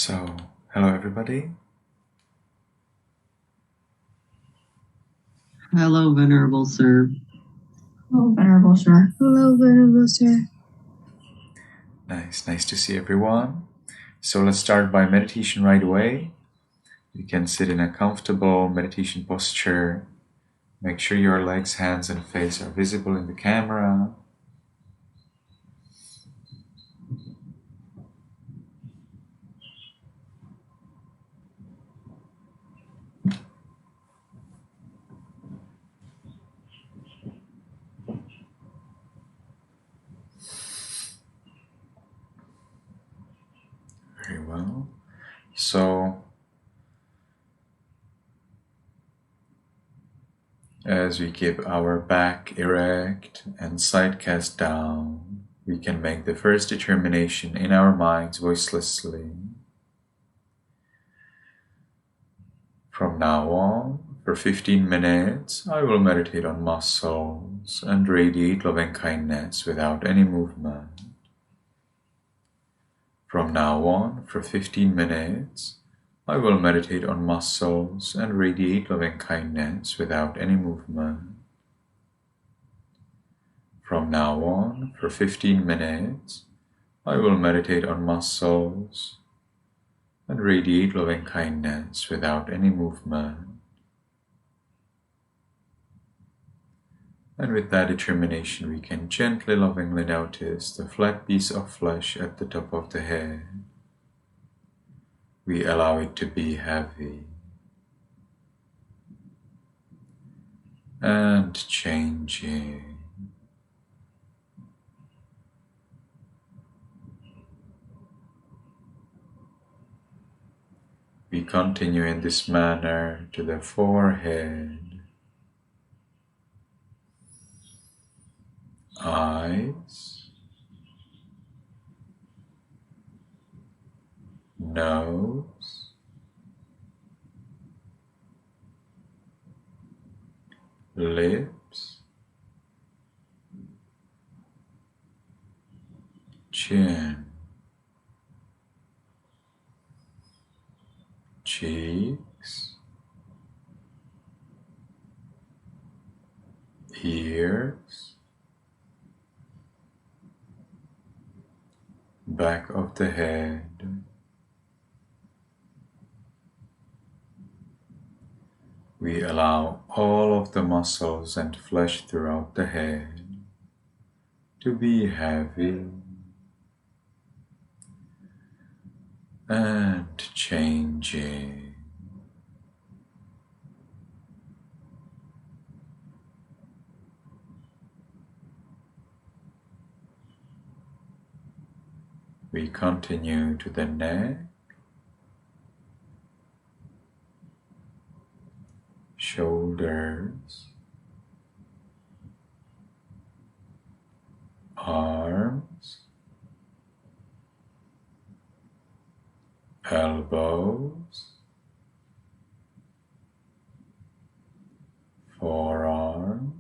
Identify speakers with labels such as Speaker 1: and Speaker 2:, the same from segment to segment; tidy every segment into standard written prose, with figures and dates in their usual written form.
Speaker 1: So, hello everybody.
Speaker 2: Hello, Venerable Sir.
Speaker 3: Hello, Venerable Sir.
Speaker 4: Hello, Venerable Sir.
Speaker 1: Nice to see everyone. So let's start by meditation right away. You can sit in a comfortable meditation posture. Make sure your legs, hands, and face are visible in the camera. Very well. So, as we keep our back erect and side cast down, we can make the first determination in our minds voicelessly. From now on, for 15 minutes, I will meditate on muscles and radiate loving kindness without any movement. From now on, for 15 minutes, I will meditate on muscles and radiate loving kindness without any movement. From now on, for 15 minutes, I will meditate on muscles and radiate loving kindness without any movement. And with that determination, we can gently, lovingly notice the flat piece of flesh at the top of the head. We allow it to be heavy and changing. We continue in this manner to the forehead, eyes, nose, lips, chin, cheeks, ears, back of the head. We allow all of the muscles and flesh throughout the head to be heavy and changing. We continue to the neck, shoulders, arms, elbows, forearms,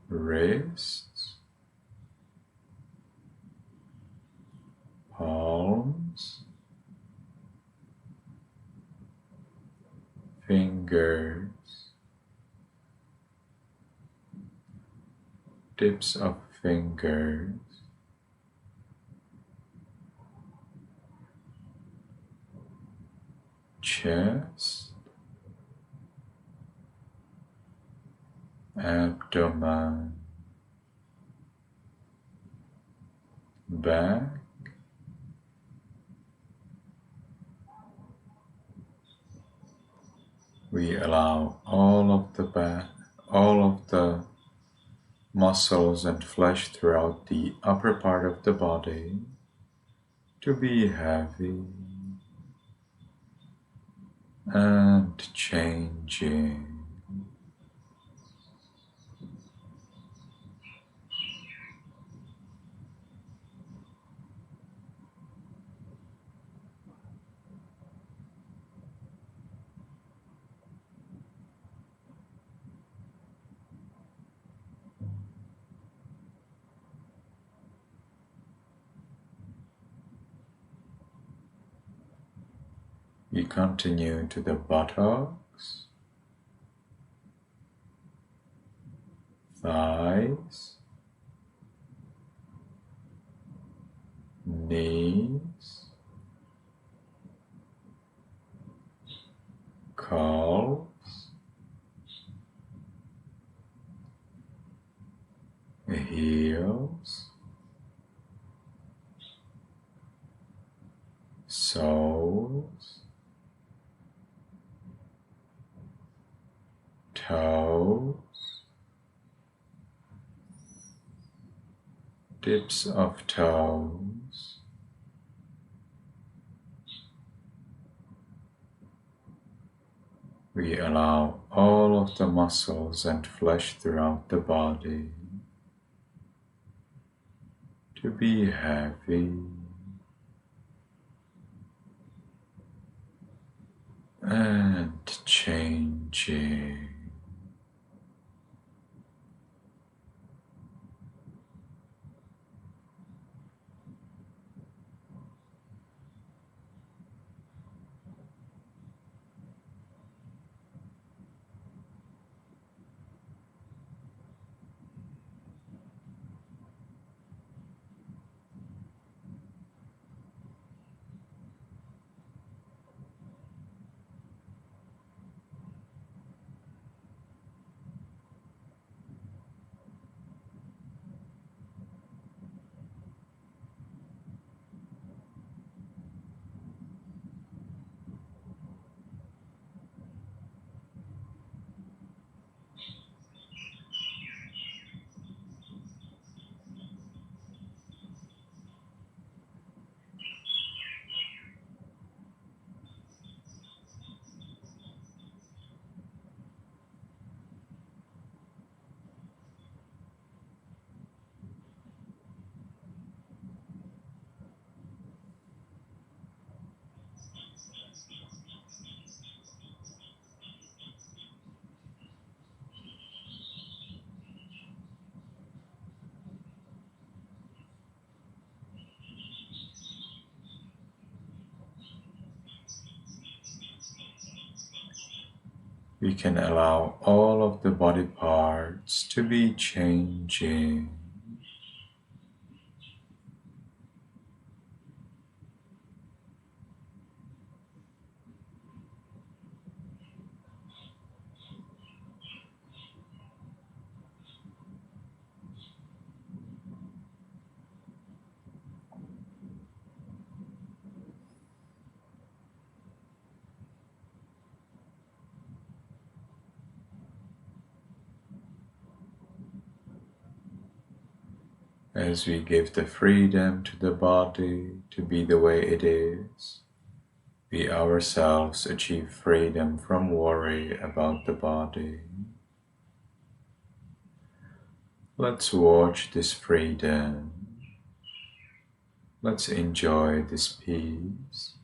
Speaker 1: wrists, palms, fingers, tips of fingers, chest, abdomen, back, we allow all of the muscles and flesh throughout the upper part of the body to be heavy and changing. We continue to the buttocks, thighs, knees, calves, heels, soles, toes, tips of toes, we allow all of the muscles and flesh throughout the body to be heavy and changing. We can allow all of the body parts to be changing. As we give the freedom to the body to be the way it is, we ourselves achieve freedom from worry about the body. Let's watch this freedom. Let's enjoy this peace.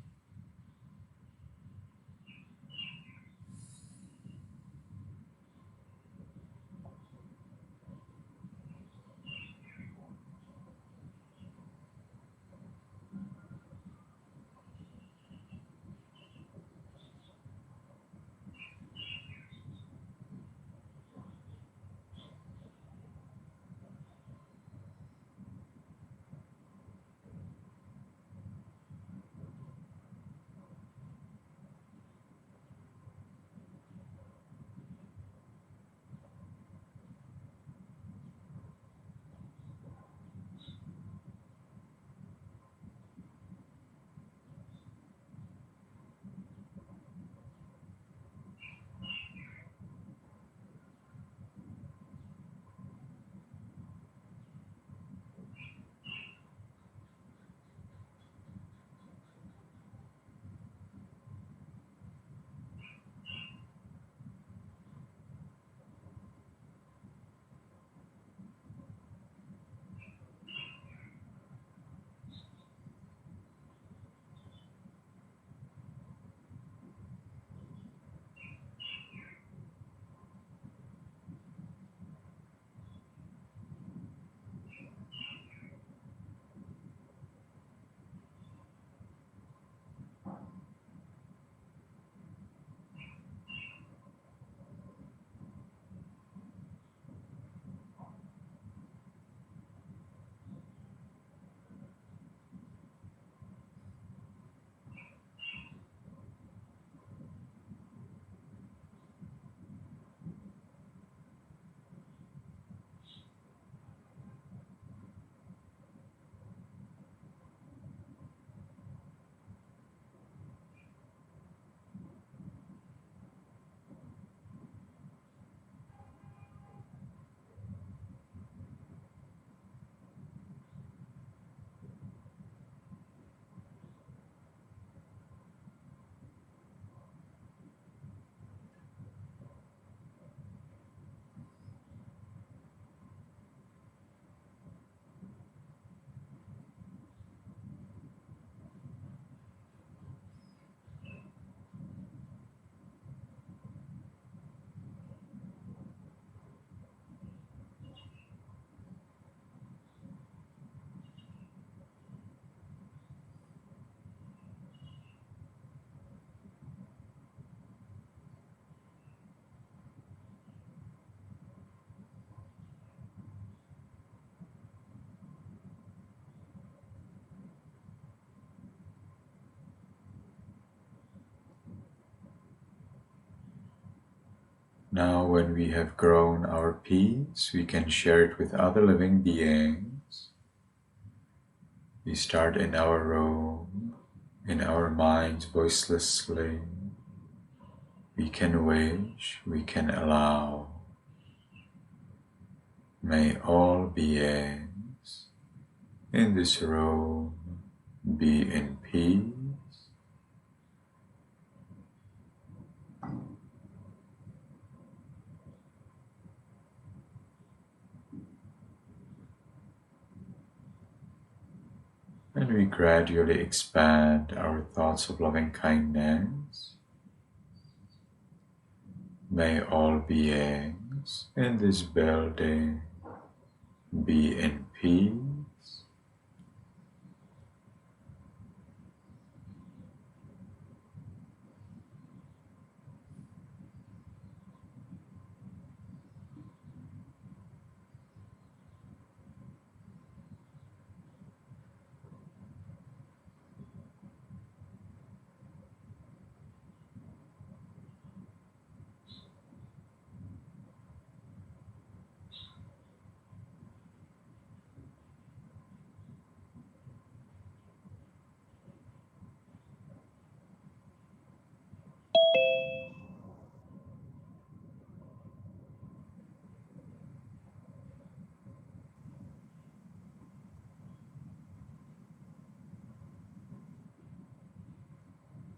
Speaker 1: Now, when we have grown our peace, we can share it with other living beings. We start in our room, in our minds, voicelessly. We can wish, we can allow. May all beings in this room be in peace. And we gradually expand our thoughts of loving kindness. May all beings in this building be in peace.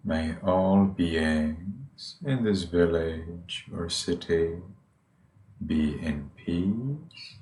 Speaker 1: May all beings in this village or city be in peace.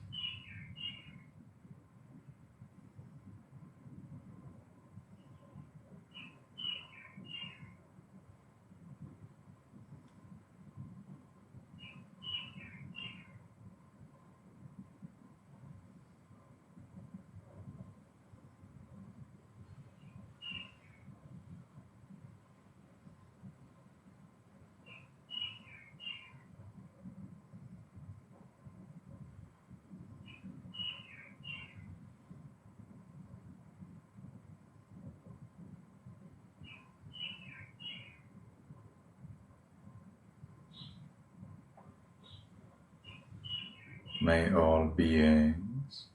Speaker 1: May all beings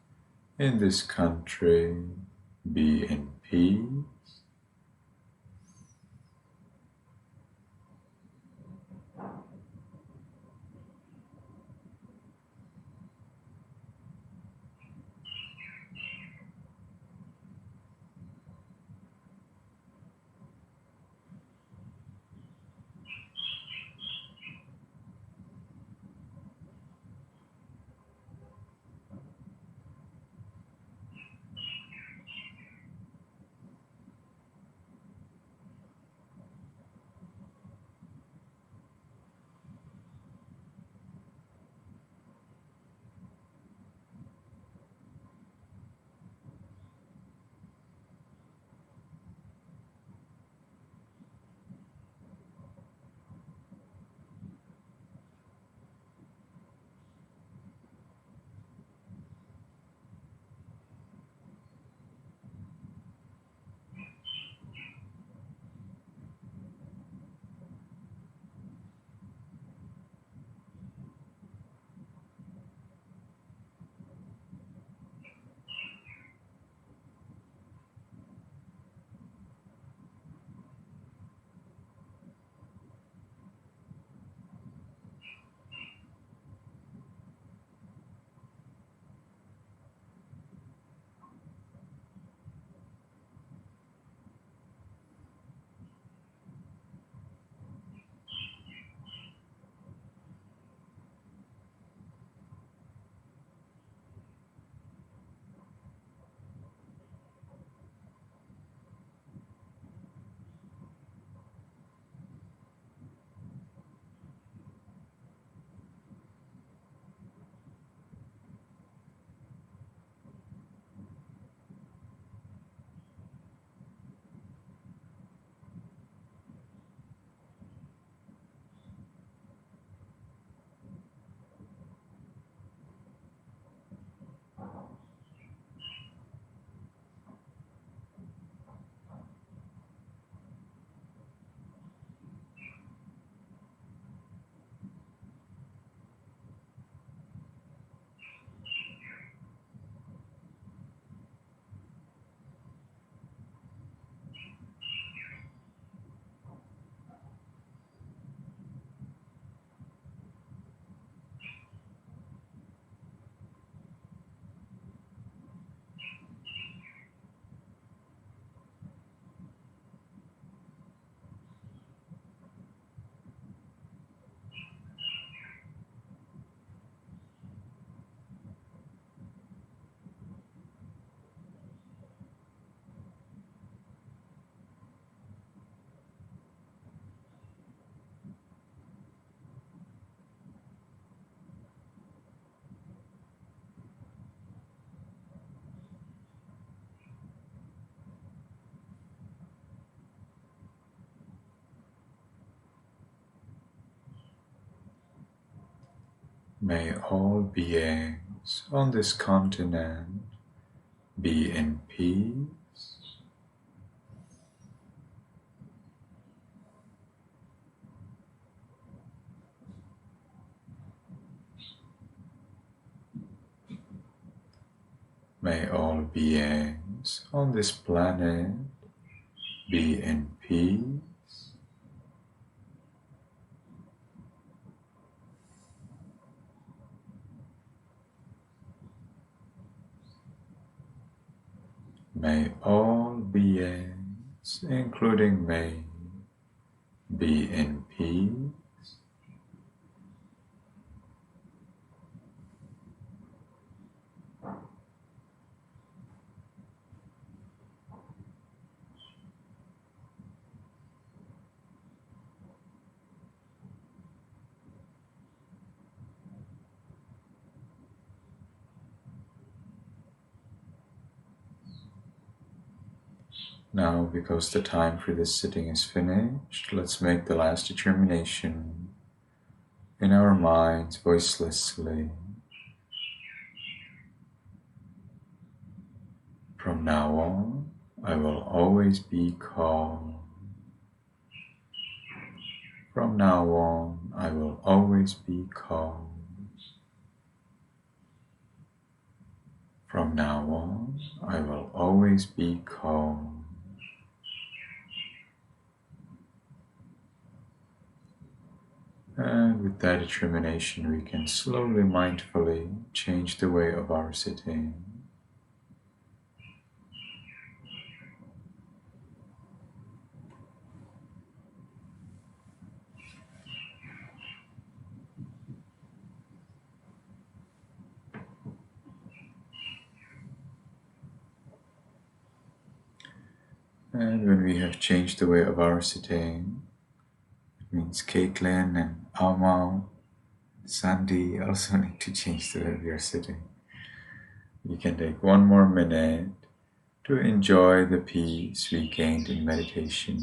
Speaker 1: in this country be in peace. May all beings on this continent be in peace. May all beings on this planet be in peace. May all beings, including me, be in peace. Now, because the time for this sitting is finished, let's make the last determination in our minds voicelessly. From now on, I will always be calm. From now on, I will always be calm. From now on, I will always be calm. And with that determination, we can slowly, mindfully change the way of our sitting. And when we have changed the way of our sitting, it means Caitlin and Alma, Sandy also need to change the way we are sitting. We can take one more minute to enjoy the peace we gained in meditation.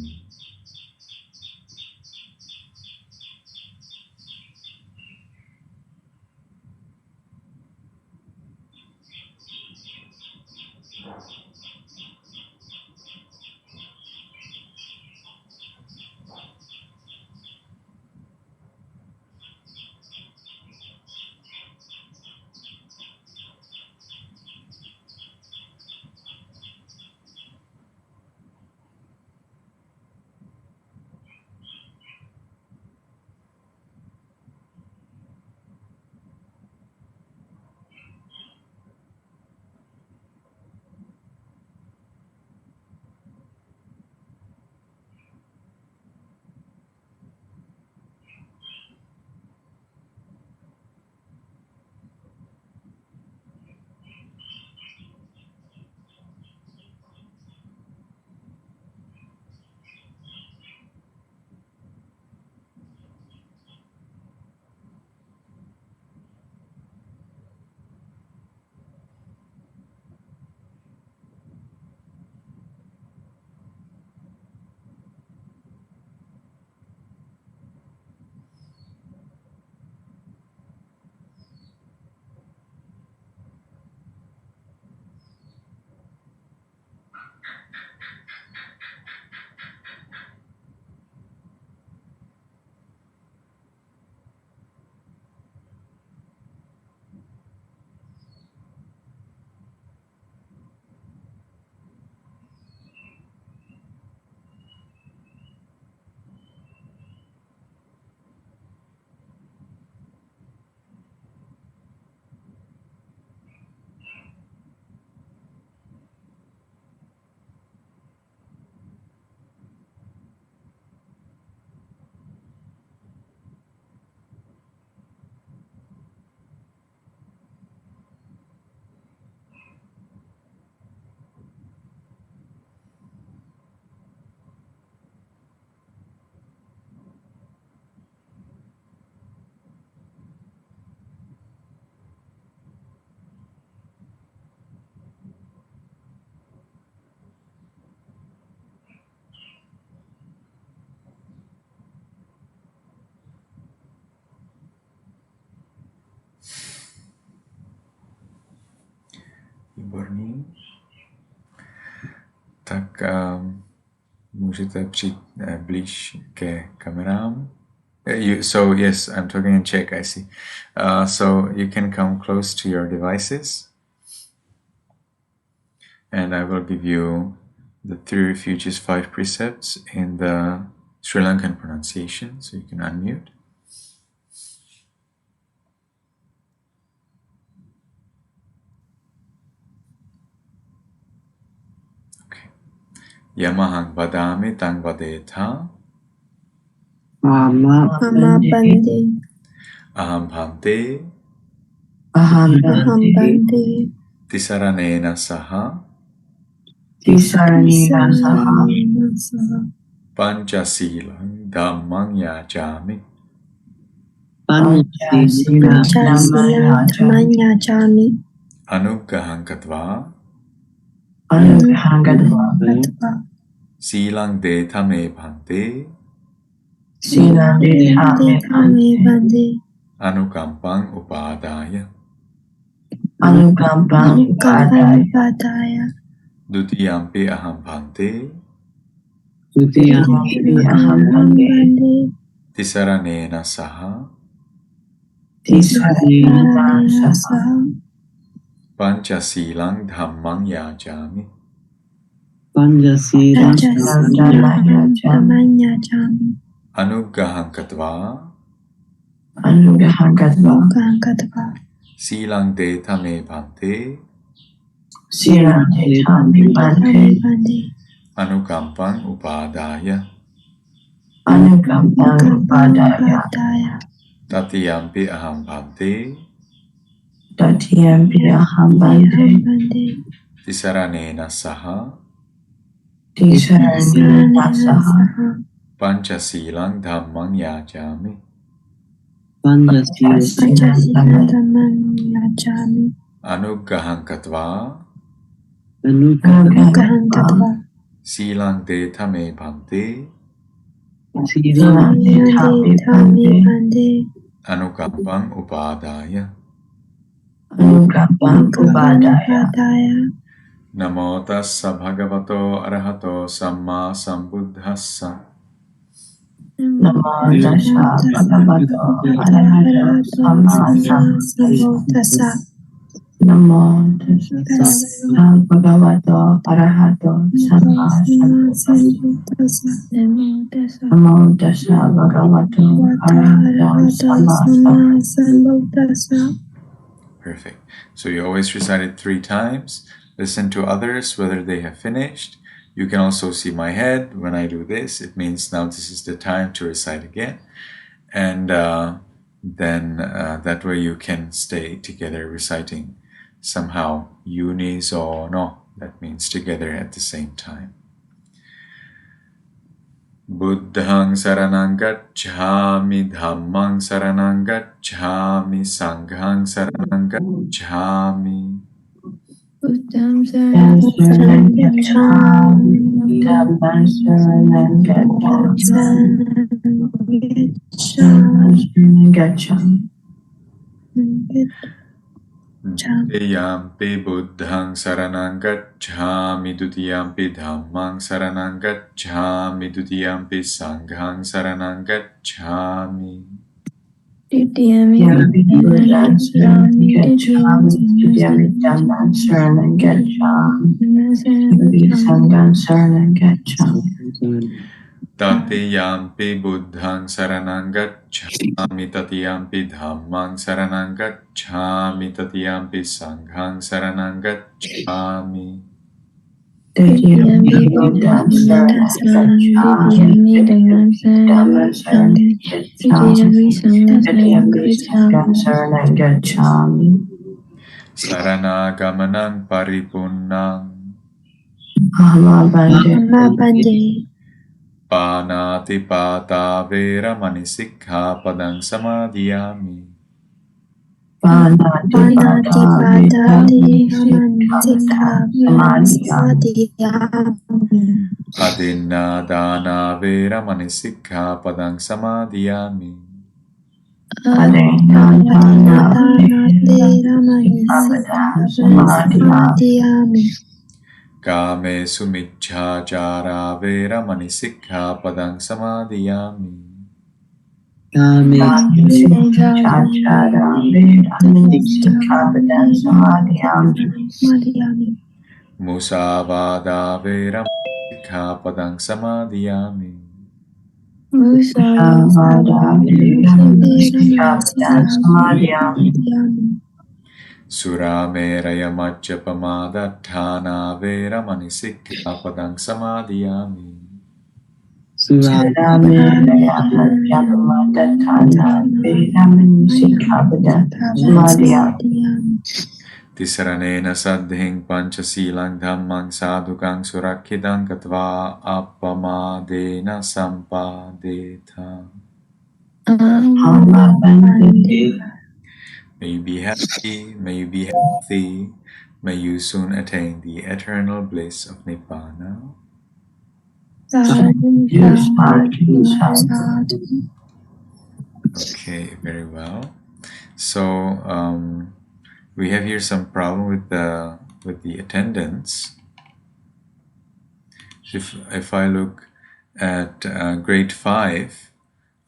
Speaker 1: Tak můžete přijít blíž ke kamerám. So yes, I'm talking in Czech, I see. So you can come close to your devices. And I will give you the 3 refuges 5 precepts in the Sri Lankan pronunciation, so you can unmute. Okay. Yamahang vadami tang vadetha.
Speaker 2: Mama Bande.
Speaker 1: Aham bhante.
Speaker 2: Aham Bande.
Speaker 1: Tisaranena saha.
Speaker 2: Tisaranena saha.
Speaker 1: Panchasilang dhammang yajami.
Speaker 2: Panchasilang dhammang yajami.
Speaker 1: Anuggaham katva.
Speaker 2: Anuggaham katva.
Speaker 1: Silang detha me bhante.
Speaker 2: Silang detha me bhante.
Speaker 1: Anukampang upadaya.
Speaker 2: Anukampang upadaya.
Speaker 1: Dutiyampi aham bhante.
Speaker 2: Dutiyampi aham bhante.
Speaker 1: Tisaranena saha.
Speaker 2: Tisaranena saha.
Speaker 1: Panchasilang dhammang yajami.
Speaker 2: Panchasilang dhammang yajami.
Speaker 1: Anuggaham katva.
Speaker 2: Anuggaham katva.
Speaker 1: Silang detha me bhante.
Speaker 2: Silang detha me bhante.
Speaker 1: Anukampang upadaya.
Speaker 2: Anukampang upadaya.
Speaker 1: Tatiyampi aham bhante.
Speaker 2: Tatiyampi aham bhante.
Speaker 1: Tisaranena saha.
Speaker 2: Tisaranena saha.
Speaker 1: Panchasilang dhammang yajami.
Speaker 2: Panchasilang dhammang yajami.
Speaker 1: Anuggaham katva.
Speaker 2: Anuggaham katva.
Speaker 1: Silang detha me bhante.
Speaker 2: Silang detha me bhante.
Speaker 1: Anukampang upadaya.
Speaker 2: Anukampang upadaya.
Speaker 1: Namo tassa bhagavato arahato samma sambuddhassa.
Speaker 2: Namo tassa bhagavato arahato samma sambuddhassa. Namo tassa bhagavato arahato samma sambuddhassa. Namo tassa bhagavato arahato samma sambuddhassa.
Speaker 1: Perfect. So you always recite it 3 times. Listen to others whether they have finished. You can also see my head when I do this. It means now this is the time to recite again. And then that way you can stay together reciting somehow unisono. That means together at the same time. Buddhang saranang gacchami, dhammang saranang gacchami, sanghang saranang gacchami.
Speaker 2: Buddham saranang gacchami, dhammam saranang gacchami.
Speaker 1: Dutiyampi buddhang saranang gacchami, dutiyampi dhammang saranang gacchami, dutiyampi sanghang saranang gacchami.
Speaker 2: Dutiyampi buddhang saranang gacchami, dutiyampi dhammam saranang gacchami, dutiyampi sanghang saranang gacchami.
Speaker 1: Tatiyampi buddhang saranang gacchami, tatiyampi dhammang saranang gacchami, tatiyampi sanghang saranang gacchami.
Speaker 2: Tatiyampi buddhang saranang gacchami, dhammam saranang gacchami, tatiyampi sanghang saranang gacchami.
Speaker 1: Sarana-gamanang paripunnang.
Speaker 2: Aham bhante.
Speaker 1: Panatipata veramani sikkhapadang samadhiyami.
Speaker 2: Panatipata veramani sikkhapadang samadhiyami.
Speaker 1: Adinadana veramani sikkhapadang samadhiyami.
Speaker 2: Adinadana veramani sikkhapadang samadhiyami.
Speaker 1: Kamesu miccācārā veramani sikkhapadang samadhiyāmi. Musāvādā veramani sikkhapadang samadhiyāmi. Suramēraya majjapamādaṭṭhānā veramani sikkhapadang samadhiyāmi. Tisaranena saddhiṃ pañcasīlaṃ dhammāṃ sādhukaṃ surakkhitāṃ katvā appamādena sampādetha. May you be happy, may you be healthy, may you soon attain the eternal bliss of Nibbana. Okay, very well. So we have here some problem with the attendance. If I look at grade 5,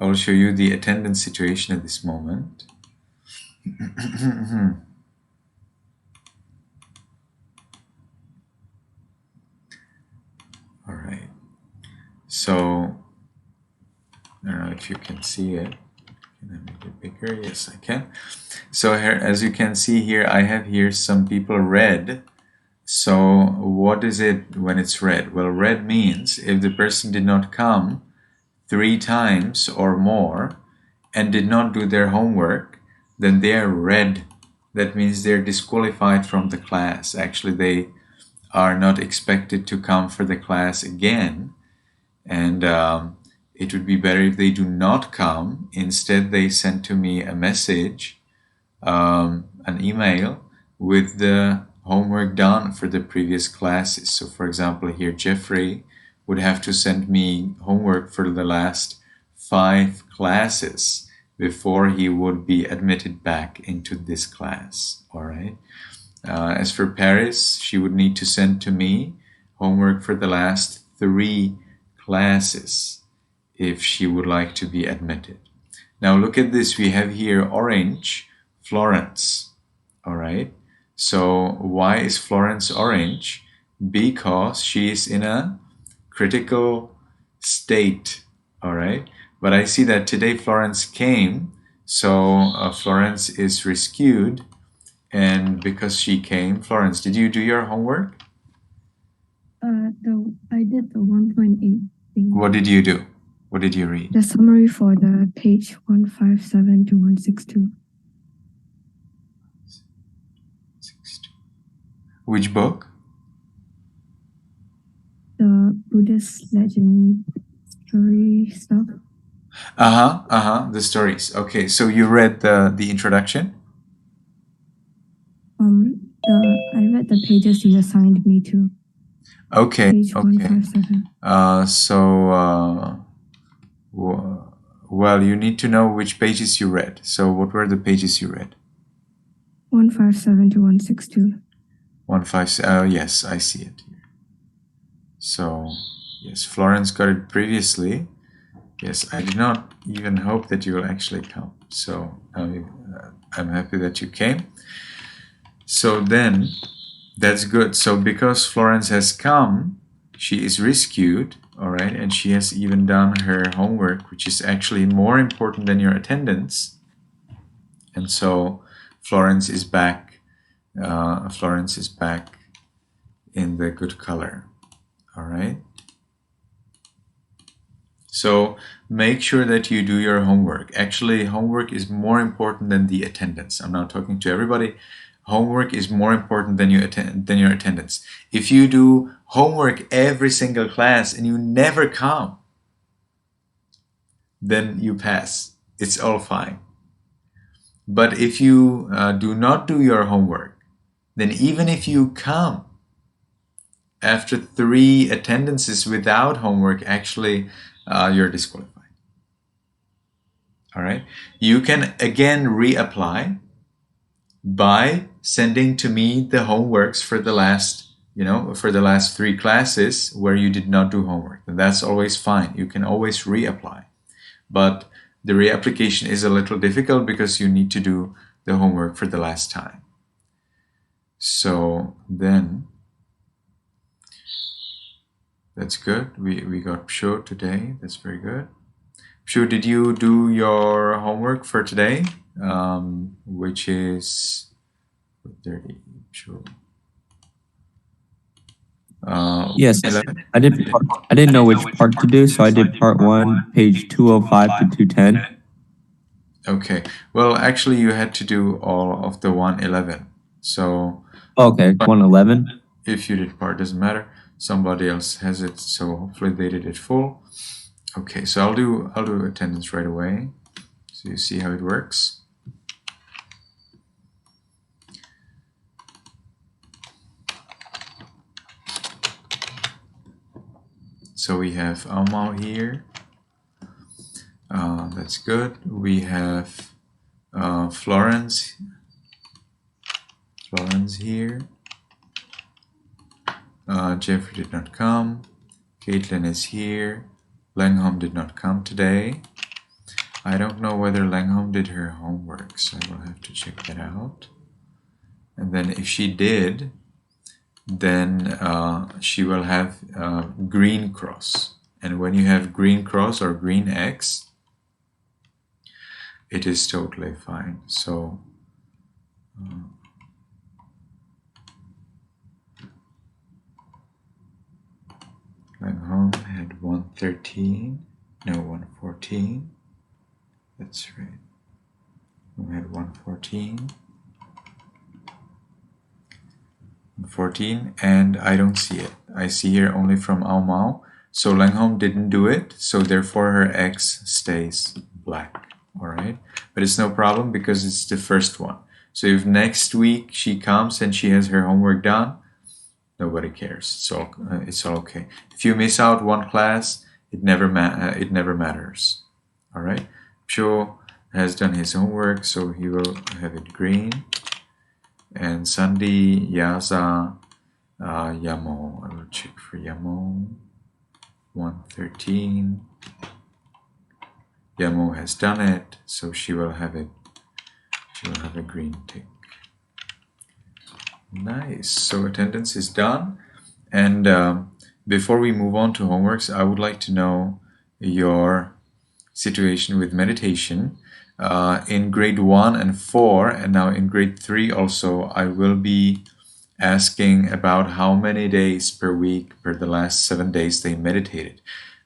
Speaker 1: I will show you the attendance situation at this moment. All right. So I don't know if you can see it. Can I make it bigger? Yes, I can. So here, as you can see here, I have here some people red. So what is it when it's red? Well, red means if the person did not come 3 times or more and did not do their homework, then they are red. That means they're disqualified from the class. Actually, they are not expected to come for the class again. And it would be better if they do not come. Instead, they send to me a message, an email with the homework done for the previous classes. So for example, here Jeffrey would have to send me homework for the last 5 classes before he would be admitted back into this class. All right. As for Paris, she would need to send to me homework for the last 3 classes if she would like to be admitted. Now look at this. We have here orange, Florence. All right. So why is Florence orange? Because she is in a critical state. All right. But I see that today Florence came. So Florence is rescued. And because she came, Florence, did you do your homework?
Speaker 3: I did the 1.8 thing.
Speaker 1: What did you do? What did you read?
Speaker 3: The summary for the page 157 to 162.
Speaker 1: Which book?
Speaker 3: The Buddhist legend story stuff.
Speaker 1: The stories. Okay, so you read the introduction?
Speaker 3: I read the pages you assigned me to.
Speaker 1: Okay.
Speaker 3: Page 157.
Speaker 1: Well, you need to know which pages you read. So what were the pages you read?
Speaker 3: 157 to 162.
Speaker 1: 157. Yes, I see it here. So yes, Florence got it previously. Yes, I did not even hope that you will actually come. So I'm happy that you came. So then, that's good. So because Florence has come, she is rescued, all right, and she has even done her homework, which is actually more important than your attendance. And so Florence is back. Florence is back in the good color, all right. So make sure that you do your homework. Actually, homework is more important than the attendance. I'm now talking to everybody. Homework is more important than your attendance. If you do homework every single class and you never come, then you pass. It's all fine. But if you do not do your homework, then even if you come after 3 attendances without homework, actually you're disqualified. All right. You can again reapply by sending to me the homeworks for the last for the last 3 classes where you did not do homework. And that's always fine. You can always reapply. But the reapplication is a little difficult because you need to do the homework for the last time. So then, that's good. We got Psho today. That's very good. Psho, did you do your homework for today? Which is 30. Psho.
Speaker 4: Yes,
Speaker 1: 11?
Speaker 4: I did. I didn't know which part to do, so I did part 1, page 205 to 210.
Speaker 1: Okay. Well, actually, you had to do all of the 111. So.
Speaker 4: Okay, 111.
Speaker 1: If you did part, doesn't matter. Somebody else has it, so hopefully they did it full. Okay, so I'll do attendance right away, so you see how it works. So we have Almau here. That's good. We have Florence here. Jeffrey did not come. Caitlin is here. Langham did not come today. I don't know whether Langham did her homework, so I will have to check that out. And then if she did, then she will have green cross. And when you have green cross or green X, it is totally fine. So Langham had 113, no 114. That's right. We had 114. 14, and I don't see it. I see here only from Ao Mao. So Langham didn't do it, so therefore her X stays black. All right, but it's no problem because it's the first one. So if next week she comes and she has her homework done, nobody cares. So it's all okay. If you miss out one class, it never matters. All right. Psho has done his homework, so he will have it green. And Sandy, Yaza, Yamo. I will check for Yamo. 113. Yamo has done it, so she will have it. She will have a green tick. Nice. So attendance is done. And before we move on to homeworks, I would like to know your situation with meditation. In grade 1 and 4, and now in grade 3 also, I will be asking about how many days per week per the last 7 days they meditated.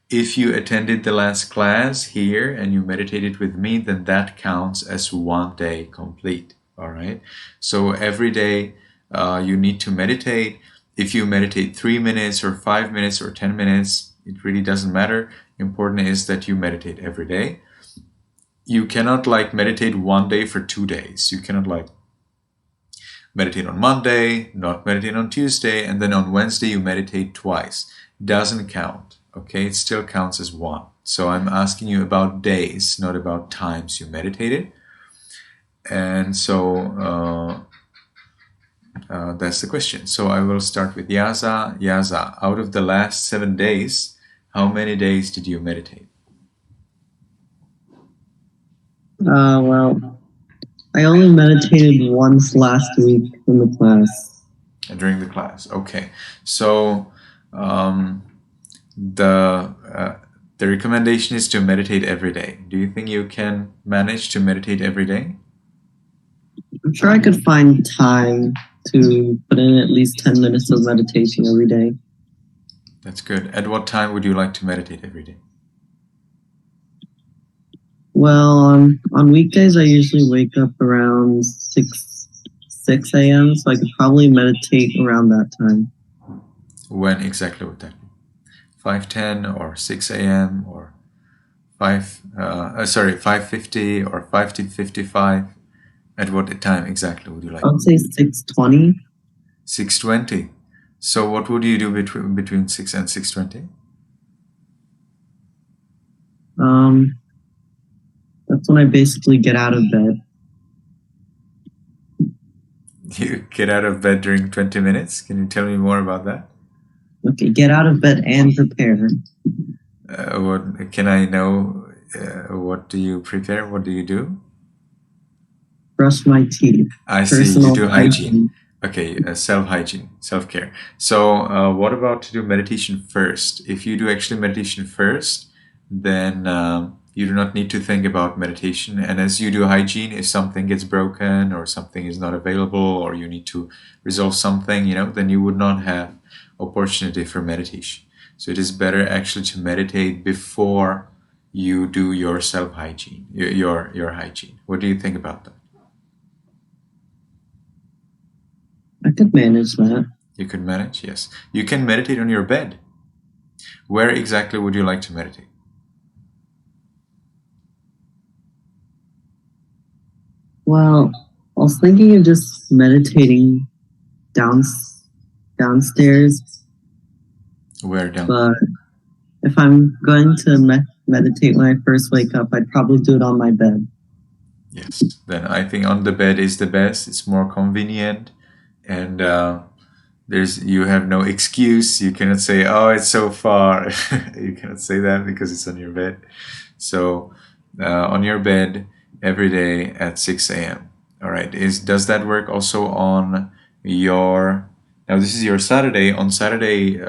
Speaker 1: If you attended the last class here and you meditated with me, then that counts as 1 day complete. All right. So every day you need to meditate. If you meditate 3 minutes or 5 minutes or 10 minutes, it really doesn't matter. Important is that you meditate every day. You cannot meditate 1 day for 2 days. You cannot meditate on Monday, not meditate on Tuesday, and then on Wednesday you meditate twice. Doesn't count. Okay, it still counts as 1. So I'm asking you about days, not about times you meditated. And so that's the question. So I will start with Yaza. Yaza, out of the last 7 days, how many days did you meditate?
Speaker 5: Well, I only meditated once last week in the class.
Speaker 1: During the class, okay. So the recommendation is to meditate every day. Do you think you can manage to meditate every day?
Speaker 5: I'm sure I could find time to put in at least 10 minutes of meditation every day.
Speaker 1: That's good. At what time would you like to meditate every day?
Speaker 5: Well, on weekdays, I usually wake up around 6 a.m., so I could probably meditate around that time.
Speaker 1: When exactly would that be? 5:10 or 6 a.m. or 5:50 or 5:55? At what time exactly would you like?
Speaker 5: I would say 6:20.
Speaker 1: 6:20. So what would you do between 6 and 6:20?
Speaker 5: That's when I basically get out of bed.
Speaker 1: You get out of bed during 20 minutes? Can you tell me more about that?
Speaker 5: Okay, get out of bed and prepare.
Speaker 1: What can I know? What do you prepare? What do you do?
Speaker 5: Brush my teeth.
Speaker 1: I see. You
Speaker 5: Personal
Speaker 1: do hygiene. Okay, self-hygiene, self-care. So, what about to do meditation first? If you do actually meditation first, then you do not need to think about meditation. And as you do hygiene, if something gets broken or something is not available or you need to resolve something, then you would not have opportunity for meditation. So it is better actually to meditate before you do your self-hygiene, your hygiene. What do you think about that?
Speaker 5: I could manage that.
Speaker 1: You could manage, yes. You can meditate on your bed. Where exactly would you like to meditate?
Speaker 5: Well, I was thinking of just meditating downstairs,
Speaker 1: Where down?
Speaker 5: but if I'm going to meditate when I first wake up, I'd probably do it on my bed.
Speaker 1: Yes. Then I think on the bed is the best. It's more convenient, and you have no excuse. You cannot say, "Oh, it's so far." You cannot say that because it's on your bed. So on your bed every day at 6 a.m. All right. Does that work also on your? Now this is your Saturday. On Saturday,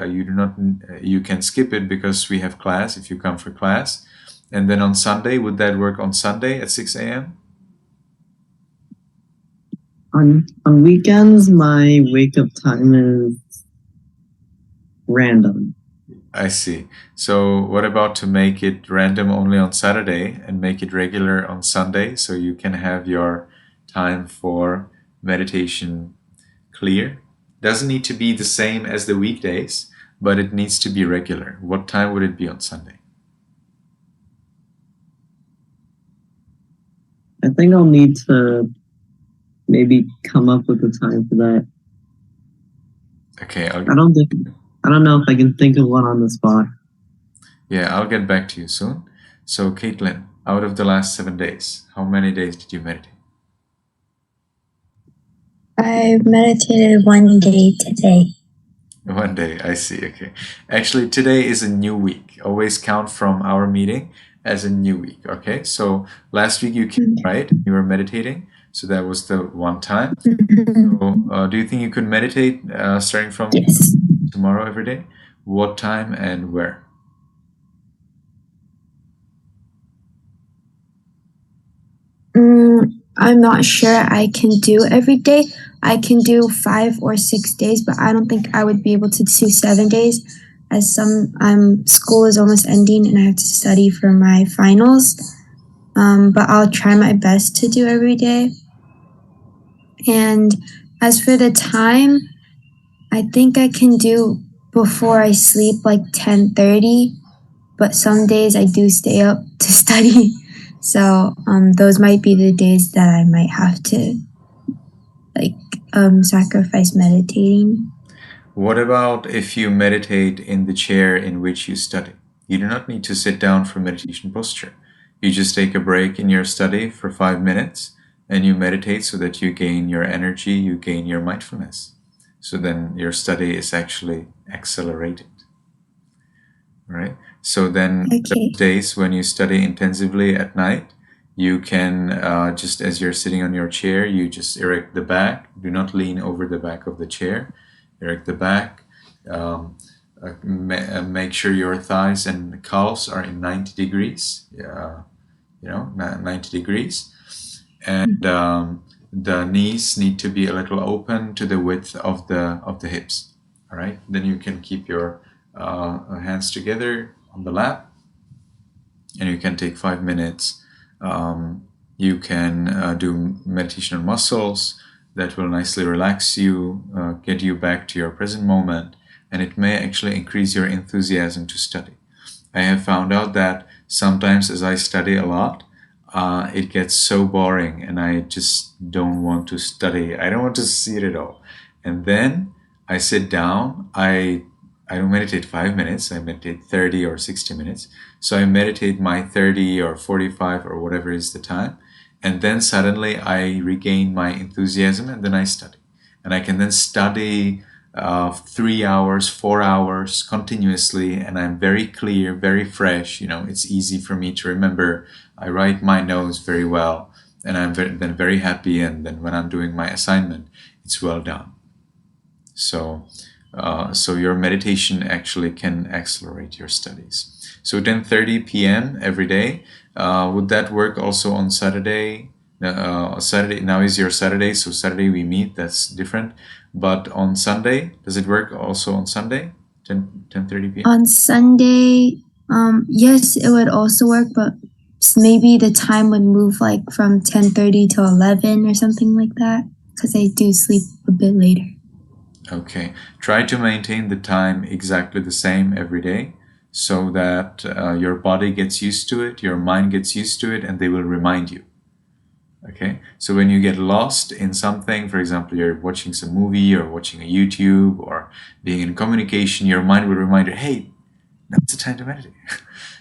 Speaker 1: you can skip it because we have class if you come for class. And then on Sunday, would that work on Sunday at 6 a.m.?
Speaker 5: On weekends, my wake up time is random.
Speaker 1: I see. So what about to make it random only on Saturday and make it regular on Sunday so you can have your time for meditation clear? Doesn't need to be the same as the weekdays, but it needs to be regular. What time would it be on Sunday?
Speaker 5: I think I'll need to maybe come up with a time for that.
Speaker 1: Okay,
Speaker 5: I don't know if I can think of one on the spot.
Speaker 1: Yeah, I'll get back to you soon. So, Caitlin, out of the last 7 days, how many days did you meditate?
Speaker 2: I've meditated one day today.
Speaker 1: One day, I see. Okay. Actually, today is a new week. Always count from our meeting as a new week. Okay. So last week you came, right? You were meditating. So that was the one time. So do you think you could meditate starting from
Speaker 2: Yes.
Speaker 1: tomorrow every day? What time and where?
Speaker 2: I'm not sure I can do every day. I can do 5 or 6 days, but I don't think I would be able to do 7 days as school is almost ending and I have to study for my finals. But I'll try my best to do every day. And as for the time, I think I can do before I sleep like 10:30, but some days I do stay up to study. So those might be the days that I might have to sacrifice meditating.
Speaker 1: What about if you meditate in the chair in which you study? You do not need to sit down for meditation posture. You just take a break in your study for 5 minutes and you meditate so that you gain your energy, you gain your mindfulness. So then your study is actually accelerated. Right? So then those days when you study intensively at night, you can just as you're sitting on your chair, you just erect the back. Do not lean over the back of the chair. Erect the back. Make sure your thighs and calves are in 90 degrees. 90 degrees. And the knees need to be a little open to the width of the hips. All right. Then you can keep your hands together on the lap, and you can take 5 minutes. You can do meditation on muscles that will nicely relax you, get you back to your present moment, and it may actually increase your enthusiasm to study. I have found out that sometimes as I study a lot, it gets so boring and I just don't want to study. I don't want to see it at all. And then I sit down. I don't meditate 5 minutes. I meditate 30 or 60 minutes. So I meditate my 30 or 45 or whatever is the time. And then suddenly I regain my enthusiasm and then I study. and I can then study 3 hours, 4 hours continuously, and I'm very clear, very fresh. It's easy for me to remember. I write my notes very well, and I'm then very happy. And then when I'm doing my assignment, it's well done. So your meditation actually can accelerate your studies. So 10:30 p.m. every day. Would that work also on Saturday? Saturday now is your Saturday, so Saturday we meet. That's different. But on Sunday, does it work also on Sunday? 10:30 p.m.
Speaker 2: On Sunday, yes, it would also work, but maybe the time would move like from 10:30 to 11 or something like that, because I do sleep a bit later.
Speaker 1: Okay. Try to maintain the time exactly the same every day, so that your body gets used to it, your mind gets used to it, and they will remind you. Okay, so when you get lost in something, for example, you're watching some movie or watching a YouTube or being in communication, your mind will remind you, hey, now's the time to meditate.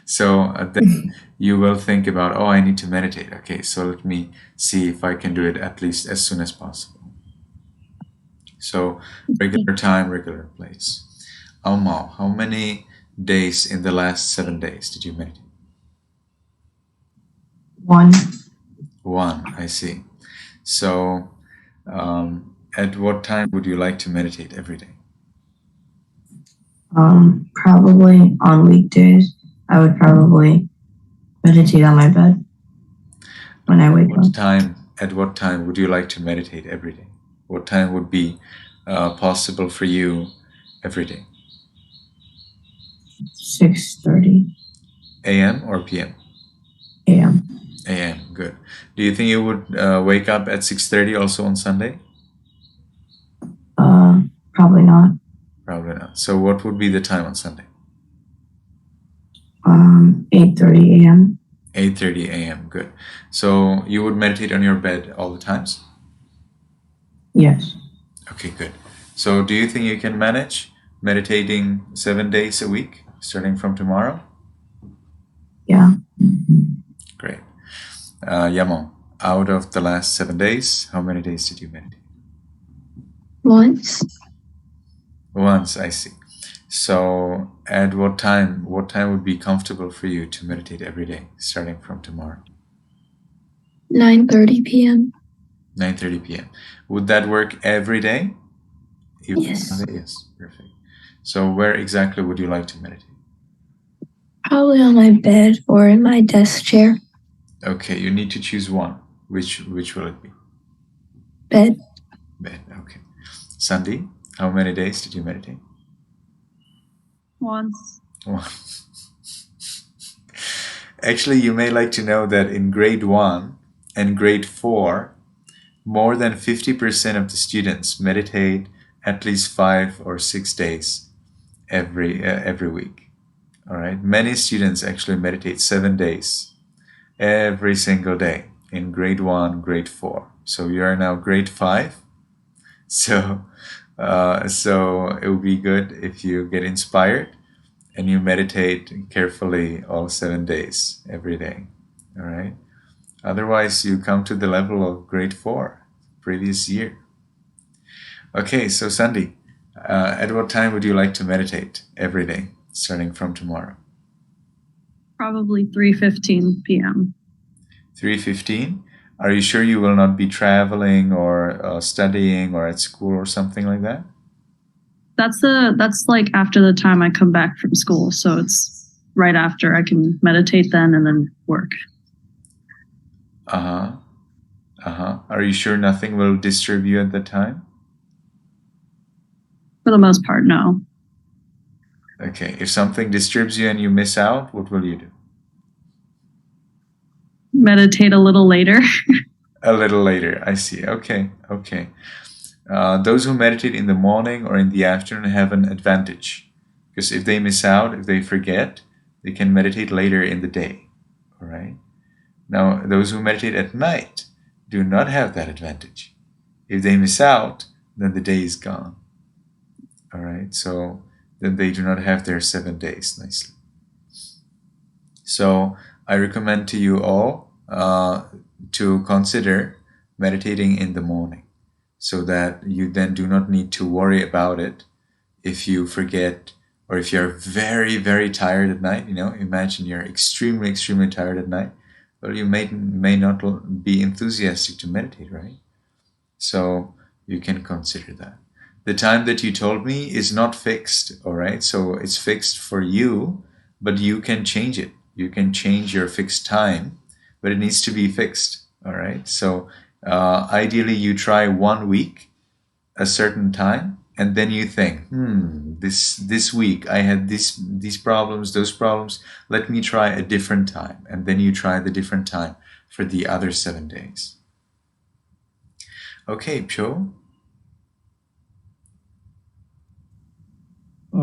Speaker 1: So then you will think about, oh, I need to meditate. Okay, so let me see if I can do it at least as soon as possible. So regular time, regular place. Alma, how many days in the last 7 days did you meditate?
Speaker 5: 1.
Speaker 1: 1, I see. So at what time would you like to meditate every day?
Speaker 5: Probably on weekdays. I would probably meditate on my bed when I wake up.
Speaker 1: At what time would you like to meditate every day? What time would be possible for you every day?
Speaker 5: 6:30
Speaker 1: a.m. or p.m.?
Speaker 5: a.m.
Speaker 1: a.m. Good. Do you think you would wake up at 6:30 also on Sunday?
Speaker 5: Probably not.
Speaker 1: Probably not. So what would be the time on Sunday?
Speaker 5: 8:30 a.m.
Speaker 1: 8:30 a.m. Good. So you would meditate on your bed all the times?
Speaker 5: Yes.
Speaker 1: Okay, good. So do you think you can manage meditating 7 days a week starting from tomorrow?
Speaker 5: Yeah.
Speaker 1: Great. Yamo, out of the last 7 days, how many days did you meditate?
Speaker 3: Once.
Speaker 1: Once, I see. So at what time would be comfortable for you to meditate every day starting from tomorrow?
Speaker 3: 9:30 p.m.
Speaker 1: 9:30 p.m. Would that work every day?
Speaker 3: Yes.
Speaker 1: Yes, perfect. So where exactly would you like to meditate?
Speaker 3: Probably on my bed or in my desk chair.
Speaker 1: Okay, you need to choose one. Which will it be?
Speaker 3: Bed.
Speaker 1: Bed, okay. Sandy, how many days did you meditate?
Speaker 6: Once.
Speaker 1: Actually, you may like to know that in grade 1 and grade 4, more than 50% of the students meditate at least 5 or 6 days every week. All right. Many students actually meditate 7 days every single day in grade 1, grade 4. So you are now grade 5. So it would be good if you get inspired and you meditate carefully all 7 days every day. All right. Otherwise, you come to the level of grade 4 previous year. Okay, so Sandy, at what time would you like to meditate every day starting from tomorrow?
Speaker 6: Probably 3:15 p.m.
Speaker 1: 3:15? Are you sure you will not be traveling or studying or at school or something like that?
Speaker 6: That's like after the time I come back from school, so it's right after. I can meditate then and then work.
Speaker 1: Are you sure nothing will disturb you at that time?
Speaker 6: For the most part, no.
Speaker 1: Okay, if something disturbs you and you miss out, what will you do?
Speaker 6: Meditate a little later.
Speaker 1: A little later, I see. Okay. Those who meditate in the morning or in the afternoon have an advantage, because if they miss out, if they forget, they can meditate later in the day. All right. Now, those who meditate at night do not have that advantage. If they miss out, then the day is gone. All right. So then they do not have their 7 days nicely. So I recommend to you all to consider meditating in the morning. so that you then do not need to worry about it if you forget, or if you're very, very tired at night. Imagine you're extremely, extremely tired at night. Well, you may not be enthusiastic to meditate, right? So you can consider that. The time that you told me is not fixed, all right? So it's fixed for you, but you can change it. You can change your fixed time, but it needs to be fixed, all right? So ideally, you try 1 week, a certain time, and then you think, this week I had these problems, those problems. Let me try a different time, and then you try the different time for the other 7 days. Okay, Pyo.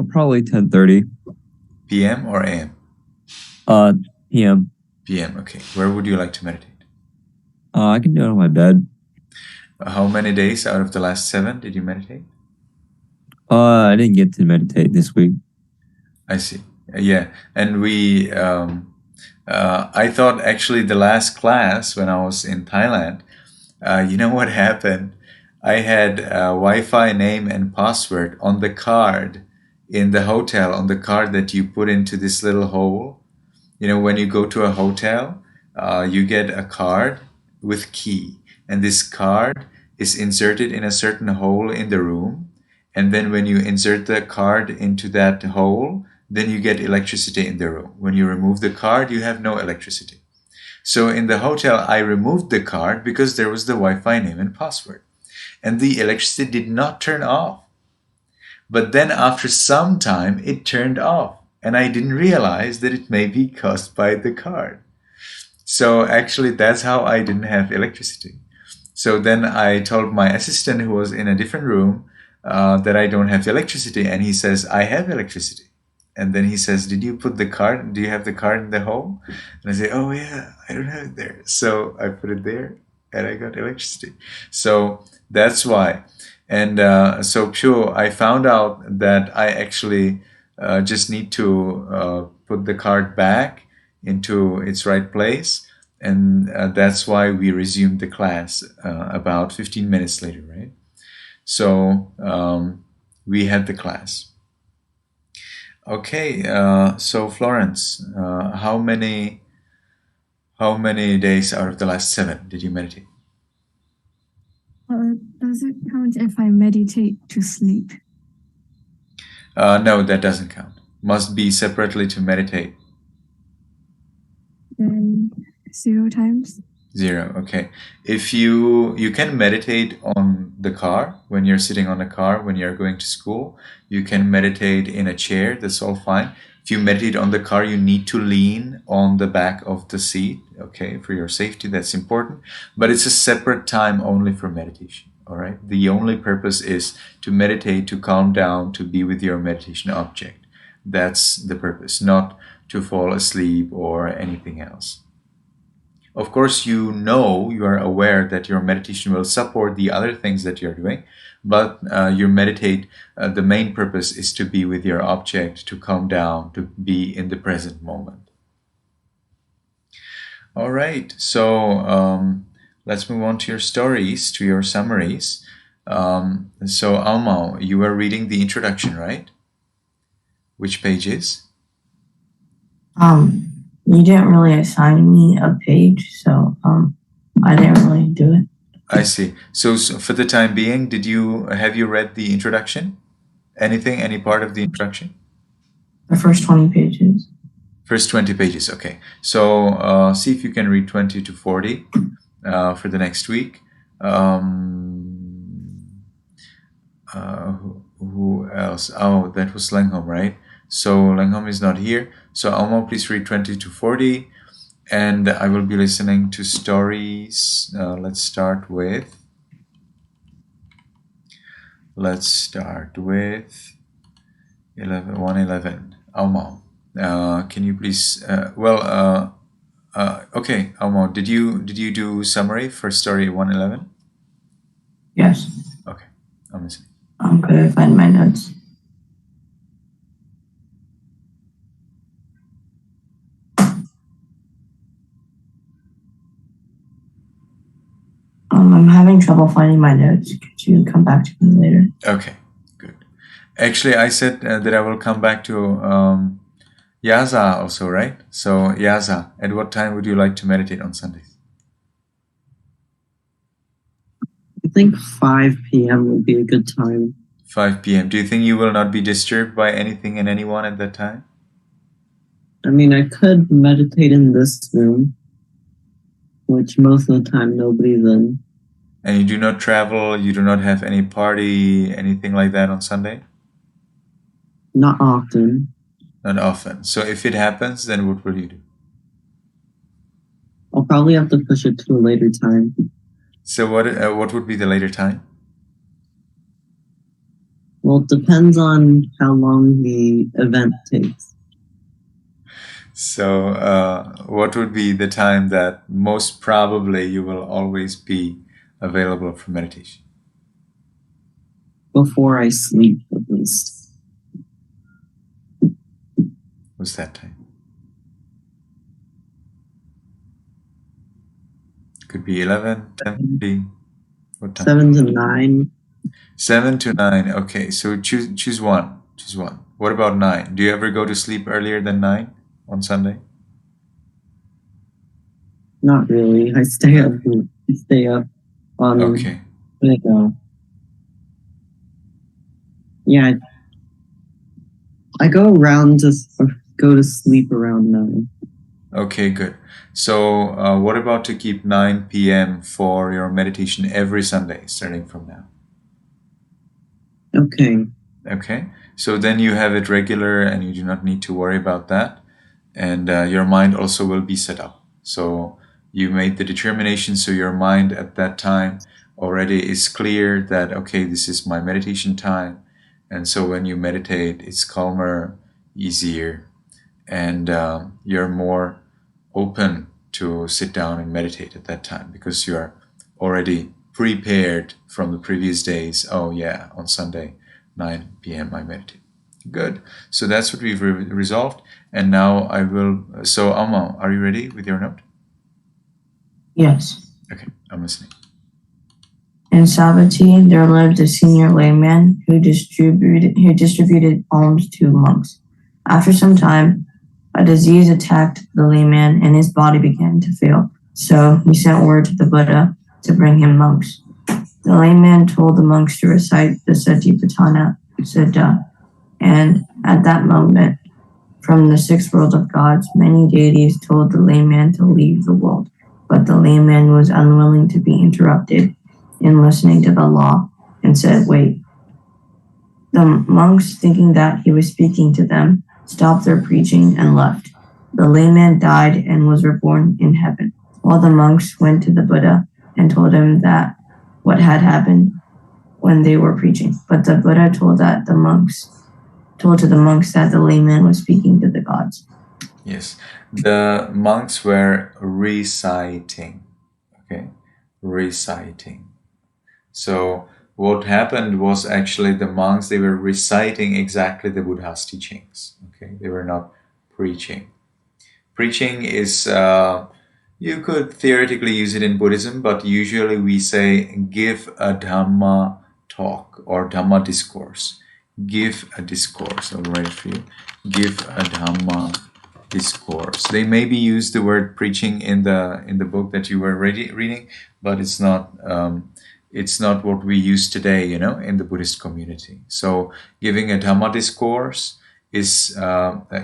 Speaker 4: Probably 10:30.
Speaker 1: PM or AM?
Speaker 4: PM.
Speaker 1: PM. Okay. Where would you like to meditate?
Speaker 4: I can do it on my bed.
Speaker 1: How many days out of the last 7 did you meditate?
Speaker 4: I didn't get to meditate this week.
Speaker 1: I see. Yeah, and I thought actually the last class when I was in Thailand, you know what happened? I had Wi-Fi name and password on the card in the hotel, on the card that you put into this little hole. When you go to a hotel, you get a card with key, and this card is inserted in a certain hole in the room. And then when you insert the card into that hole, then you get electricity in the room. When you remove the card, you have no electricity. So in the hotel, I removed the card because there was the Wi-Fi name and password. And the electricity did not turn off. But then after some time, it turned off. And I didn't realize that it may be caused by the card. So actually, that's how I didn't have electricity. So then I told my assistant, who was in a different room, that I don't have electricity. And he says, I have electricity. And then he says, do you have the card in the hole? And I say, oh yeah, I don't have it there. So I put it there and I got electricity. So that's why. And so Pyo, I found out that I actually just need to put the card back into its right place. And that's why we resumed the class about 15 minutes later, right? So we had the class. Okay, so Florence, how many days out of the last 7 did you meditate?
Speaker 3: Does it count if I meditate to sleep?
Speaker 1: No, that doesn't count. Must be separately to meditate.
Speaker 3: Then 0 times?
Speaker 1: 0, okay. If you can meditate on the car, when you're sitting on a car, when you're going to school, you can meditate in a chair, that's all fine. If you meditate on the car, you need to lean on the back of the seat, okay, for your safety, that's important. But it's a separate time only for meditation, all right? The only purpose is to meditate, to calm down, to be with your meditation object. That's the purpose, not to fall asleep or anything else. Of course, you are aware that your meditation will support the other things that you're doing, but you meditate, the main purpose is to be with your object, to calm down, to be in the present moment. All right, so let's move on to your stories, to your summaries. So Almao, you were reading the introduction, right? Which pages?
Speaker 7: You didn't really assign me a page, so I didn't really do it.
Speaker 1: I see. So for the time being, have you read the introduction? Any part of the introduction?
Speaker 7: The first 20 pages.
Speaker 1: First 20 pages, okay. So see if you can read 20 to 40 for the next week. Who else? Oh, that was Langham, right? So Langham is not here. So Almo, please read 20 to 40. And I will be listening to stories. Let's start with 111. Almo, can you please? Okay, Almo, did you do summary for story 111?
Speaker 7: Yes.
Speaker 1: Okay, I'm listening.
Speaker 7: I'm going to find my notes. I'm having trouble finding my notes. Could you come back to me later?
Speaker 1: Okay, good. Actually, I said that I will come back to Yaza also, right? So Yaza, at what time would you like to meditate on Sundays?
Speaker 5: I think 5 p.m. would be a good time.
Speaker 1: 5 p.m. Do you think you will not be disturbed by anything and anyone at that time?
Speaker 5: I mean, I could meditate in this room, which most of the time nobody's in.
Speaker 1: And you do not travel, you do not have any party, anything like that on Sunday?
Speaker 5: Not often.
Speaker 1: Not often. So if it happens, then what will you do?
Speaker 5: I'll probably have to push it to a later time.
Speaker 1: So what would be the later time?
Speaker 5: Well, it depends on how long the event takes.
Speaker 1: So what would be the time that most probably you will always be available for meditation?
Speaker 5: Before I sleep, at least.
Speaker 1: What's that time? Could be 11, 10, 30. What time?
Speaker 5: 7 to 9.
Speaker 1: 7 to 9. Okay, so choose one. Choose one. What about 9? Do you ever go to sleep earlier than 9 on Sunday?
Speaker 5: Not really. I stay up. On.
Speaker 1: Okay.
Speaker 5: Like, yeah. I go around to go to sleep around 9.
Speaker 1: Okay, good. So what about to keep 9 p.m. for your meditation every Sunday, starting from now?
Speaker 5: Okay.
Speaker 1: Okay, so then you have it regular and you do not need to worry about that. And your mind also will be set up. So you made the determination, so your mind at that time already is clear that, okay, this is my meditation time. And so when you meditate, it's calmer, easier, and you're more open to sit down and meditate at that time because you are already prepared from the previous days. Oh yeah, on Sunday, 9 p.m. I meditate. Good. So that's what we've resolved. And now I will. So Amma, are you ready with your note?
Speaker 7: Yes.
Speaker 1: Okay, I'm listening.
Speaker 7: In Savatthi, there lived a senior layman who distributed alms to monks. After some time, a disease attacked the layman and his body began to fail. So he sent word to the Buddha to bring him monks. The layman told the monks to recite the Satipatthana Sutta, and at that moment, from the six worlds of gods, many deities told the layman to leave the world, but the layman was unwilling to be interrupted in listening to the law and said, "Wait." The monks, thinking that he was speaking to them, stopped their preaching and left. The layman died and was reborn in heaven, while the monks went to the Buddha and told him that what had happened when they were preaching. But the Buddha told to the monks that the layman was speaking to the gods.
Speaker 1: Yes, the monks were reciting. Okay, reciting. So what happened was actually the monks, they were reciting exactly the Buddha's teachings. Okay, they were not preaching. Preaching is, you could theoretically use it in Buddhism, but usually we say give a Dhamma talk or Dhamma discourse. Give a discourse. I'll write it for you. Give a Dhamma discourse. They maybe use the word preaching in the book that you were reading, but it's not what we use today, in the Buddhist community. So giving a Dhamma discourse is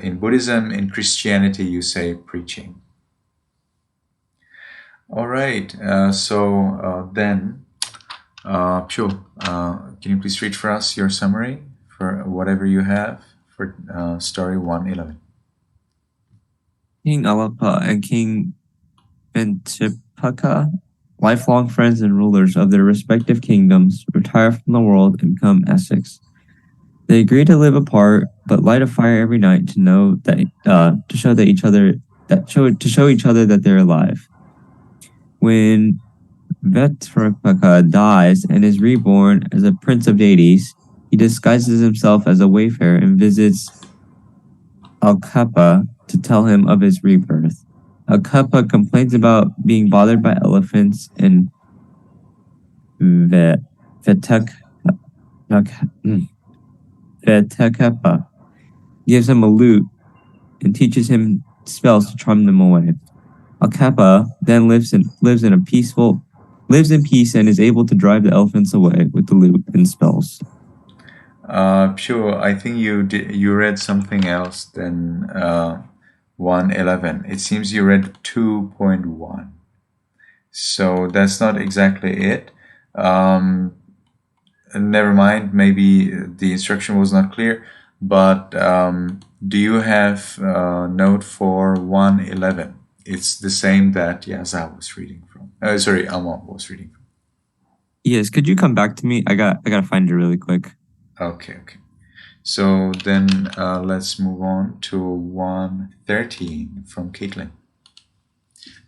Speaker 1: in Buddhism. In Christianity, you say preaching. All right. Then, Pyo, can you please read for us your summary for whatever you have for story 111?
Speaker 4: King Alapa and King Bentipaka, lifelong friends and rulers of their respective kingdoms, retire from the world and become ascetics. They agree to live apart, but light a fire every night to show each other that they're alive. When Vetrapaka dies and is reborn as a prince of deities, he disguises himself as a wayfarer and visits Alkapa to tell him of his rebirth. Alkapa complains about being bothered by elephants and Vetekepa gives him a lute and teaches him spells to charm them away. Alkapa then lives in peace and is able to drive the elephants away with the lute and spells.
Speaker 1: Sure, I think you read something else than 1:11. It seems you read 2.1. So that's not exactly it. Never mind, maybe the instruction was not clear, but do you have a note for 1:11? It's the same that Yaza was reading from. Sorry, Alma was reading from.
Speaker 4: Yes, could you come back to me? I gotta find it really quick.
Speaker 1: Okay. So then let's move on to 1:13 from Caitlin.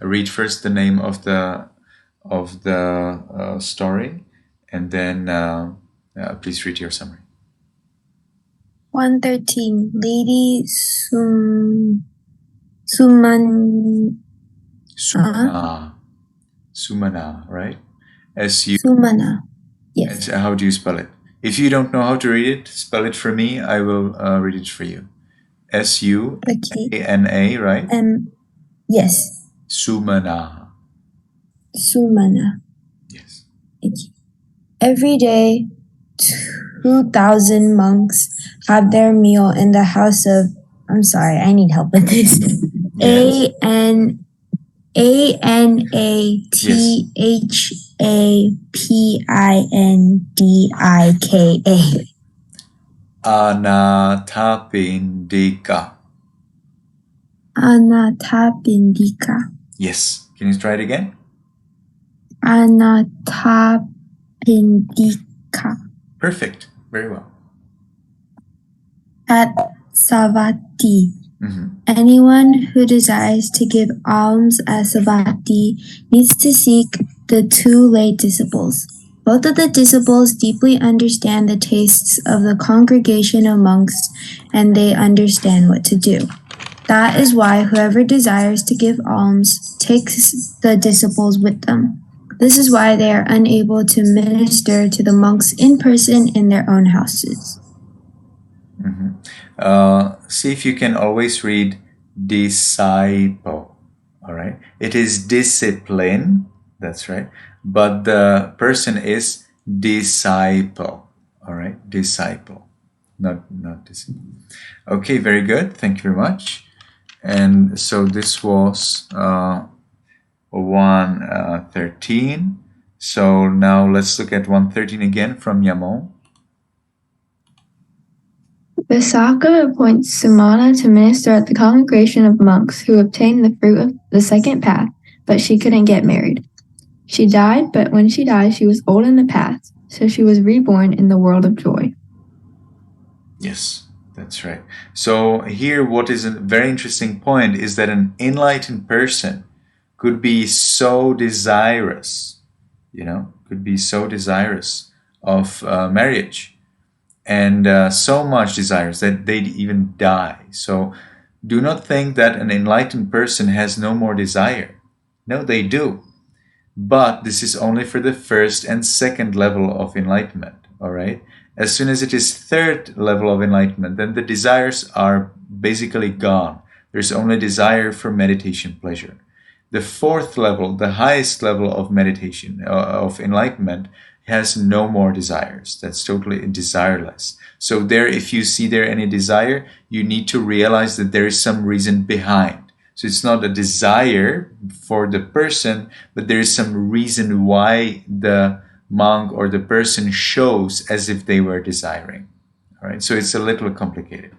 Speaker 1: Read first the name of the story, and then please read your summary.
Speaker 2: 113. Lady Sumana,
Speaker 1: right?
Speaker 2: Sumana. Yes.
Speaker 1: How do you spell it? If you don't know how to read it, spell it for me. I will read it for you. Sumana, right?
Speaker 2: Yes.
Speaker 1: Sumana. Yes.
Speaker 2: Every day, 2,000 monks have their meal in the house of. I'm sorry, I need help with this.
Speaker 1: Yes.
Speaker 2: Anatapindika. Anatapindika.
Speaker 1: Yes. Can you try it again?
Speaker 2: Anatapindika.
Speaker 1: Perfect. Very well.
Speaker 2: At Savatthi. Anyone who desires to give alms at Savatthi needs to seek the two lay disciples. Both of the disciples deeply understand the tastes of the congregation of monks, and they understand what to do. That is why whoever desires to give alms takes the disciples with them. This is why they are unable to minister to the monks in person in their own houses.
Speaker 1: See if you can always read disciple. All right. It is discipline. That's right. But the person is disciple. All right. Disciple. Not disciple. Okay. Very good. Thank you very much. And so this was 1:13. So now let's look at 1:13 again from Yamo.
Speaker 3: Visakha appoints Sumana to minister at the congregation of monks who obtained the fruit of the second path, but she couldn't get married. She died, but when she died, she was old in the path, so she was reborn in the world of joy.
Speaker 1: Yes, that's right. So here, what is a very interesting point is that an enlightened person could be so desirous, of marriage. And so much desires that they'd even die. So do not think that an enlightened person has no more desire. No, they do. But this is only for the first and second level of enlightenment. All right. As soon as it is third level of enlightenment, then the desires are basically gone. There's only desire for meditation pleasure. The fourth level, the highest level of meditation, of enlightenment, has no more desires. That's totally desireless. So there, if you see there any desire, you need to realize that there is some reason behind. So it's not a desire for the person, but there is some reason why the monk or the person shows as if they were desiring. All right. So it's a little complicated.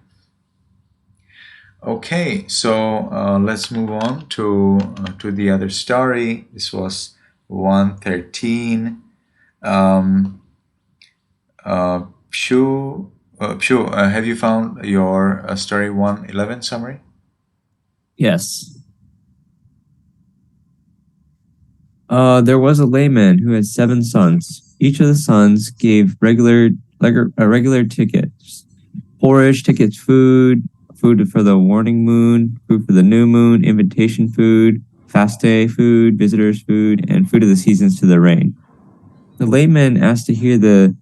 Speaker 1: Okay, so let's move on to the other story. This was 1:13. Pshu, have you found your story 1:11 summary?
Speaker 4: Yes. There was a layman who had 7 sons. Each of the sons gave regular tickets: porridge tickets, food for the warning moon, food for the new moon, invitation food, fast day food, visitors food, and food of the seasons to the rain. The layman asked to hear the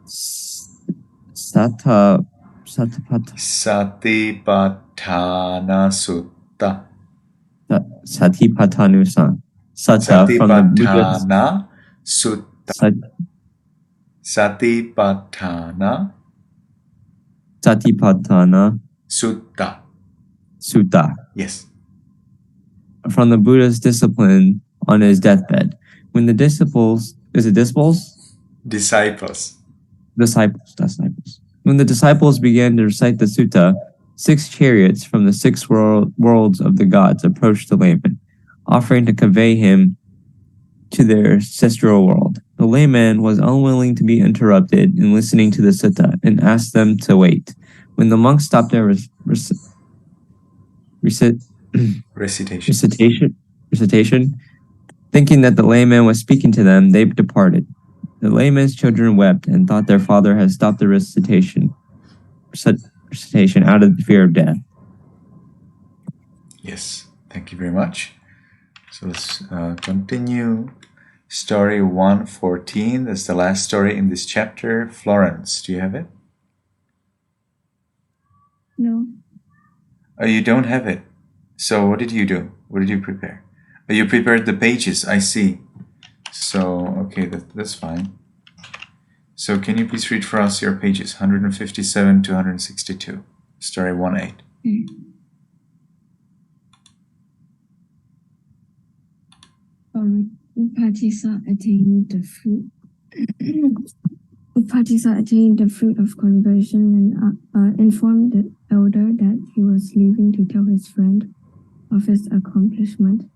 Speaker 4: Satipatthana
Speaker 1: Satipatthana Sutta.
Speaker 4: Satipatthana Sutta from the Buddha's
Speaker 1: Satipatthana Sutta. Satipatthana
Speaker 4: Satipatthana
Speaker 1: Sutta.
Speaker 4: Sutta
Speaker 1: Yes.
Speaker 4: from the Buddha's discipline on his deathbed. When the disciples,
Speaker 1: Disciples.
Speaker 4: When the disciples began to recite the sutta, 6 chariots from the 6 worlds of the gods approached the layman, offering to convey him to their ancestral world. The layman was unwilling to be interrupted in listening to the sutta and asked them to wait. When the monks stopped their recitation, thinking that the layman was speaking to them, they departed. The layman's children wept and thought their father had stopped the recitation out of the fear of death.
Speaker 1: Yes, thank you very much. So let's continue. Story 114. That's the last story in this chapter. Florence, do you have it?
Speaker 2: No.
Speaker 1: Oh, you don't have it. So what did you do? What did you prepare? Oh, you prepared the pages, I see. So, okay, that's fine. So can you please read for us your pages, 157 to 162, story 1-8.
Speaker 2: Upatissa attained the fruit. Upatissa attained the fruit of conversion and informed the elder that he was leaving to tell his friend of his accomplishment.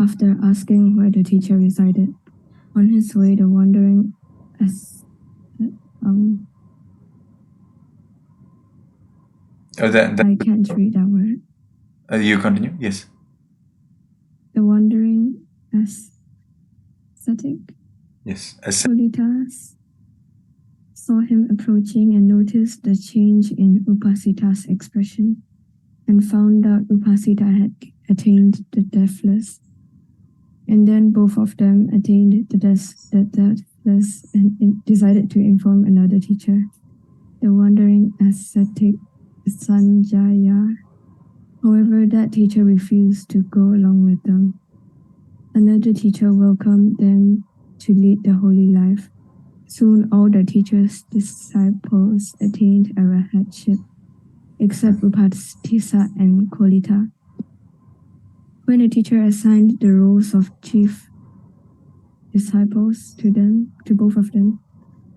Speaker 2: After asking where the teacher resided, on his way, the wandering I can't read that word.
Speaker 1: You continue? Yes.
Speaker 2: The wandering ascetic.
Speaker 1: Yes.
Speaker 2: Solitas saw him approaching and noticed the change in Upasita's expression and found out Upasita had attained the deathless. And then both of them attained the deathless and decided to inform another teacher, the wandering ascetic Sanjaya. However, that teacher refused to go along with them. Another teacher welcomed them to lead the holy life. Soon all the teacher's disciples attained arahatship, except Upatissa and Kolita. When the teacher assigned the roles of chief disciples to both of them,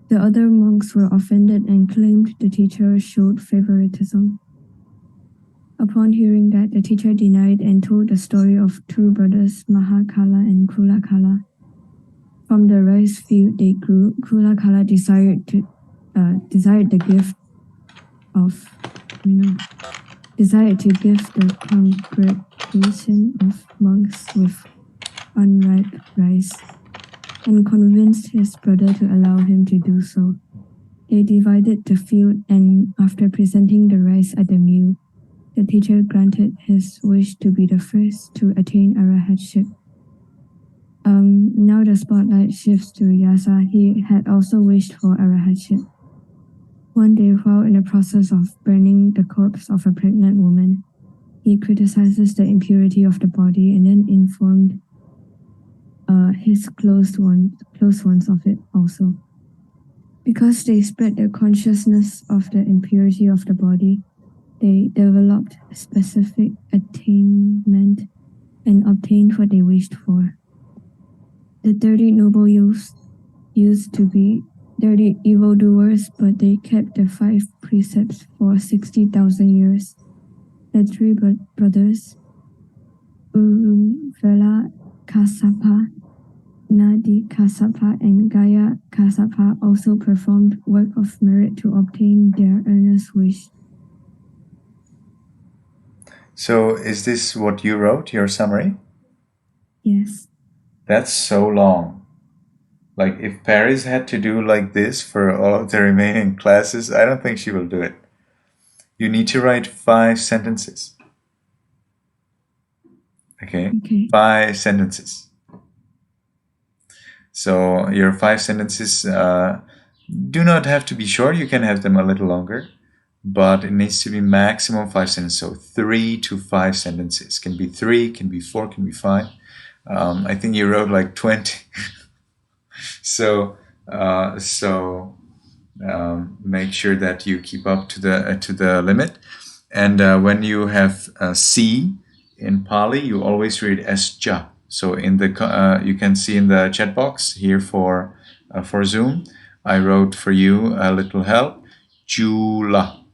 Speaker 2: the other monks were offended and claimed the teacher showed favoritism. Upon hearing that, the teacher denied and told the story of 2 brothers, Mahakala and Kulakala. From the rice field they grew, Kulakala desired the congregation of monks with unripe rice, and convinced his brother to allow him to do so. They divided the field, and after presenting the rice at the meal, the teacher granted his wish to be the first to attain arahatship. Now the spotlight shifts to Yasa. He had also wished for arahatship. One day, while in the process of burning the corpse of a pregnant woman, he criticizes the impurity of the body and then informed his close ones of it also. Because they spread the consciousness of the impurity of the body, they developed specific attainment and obtained what they wished for. The 30 noble youths used to be 30 evildoers, but they kept the 5 precepts for 60,000 years. The 3 brothers, Uruvela Kassapa, Nadi Kassapa, and Gaya Kassapa also performed work of merit to obtain their earnest wish.
Speaker 1: So is this what you wrote, your summary?
Speaker 2: Yes.
Speaker 1: That's so long. Like if Paris had to do like this for all of the remaining classes, I don't think she will do it. You need to write 5 sentences. Okay? 5 sentences. So your 5 sentences do not have to be short. You can have them a little longer, but it needs to be maximum 5 sentences. So 3 to 5 sentences. Can be 3, can be 4, can be 5. I think you wrote like 20. So make sure that you keep up to the limit. And when you have C in Pali, you always read as ja. So in the you can see in the chat box here for Zoom, I wrote for you a little help. Jula,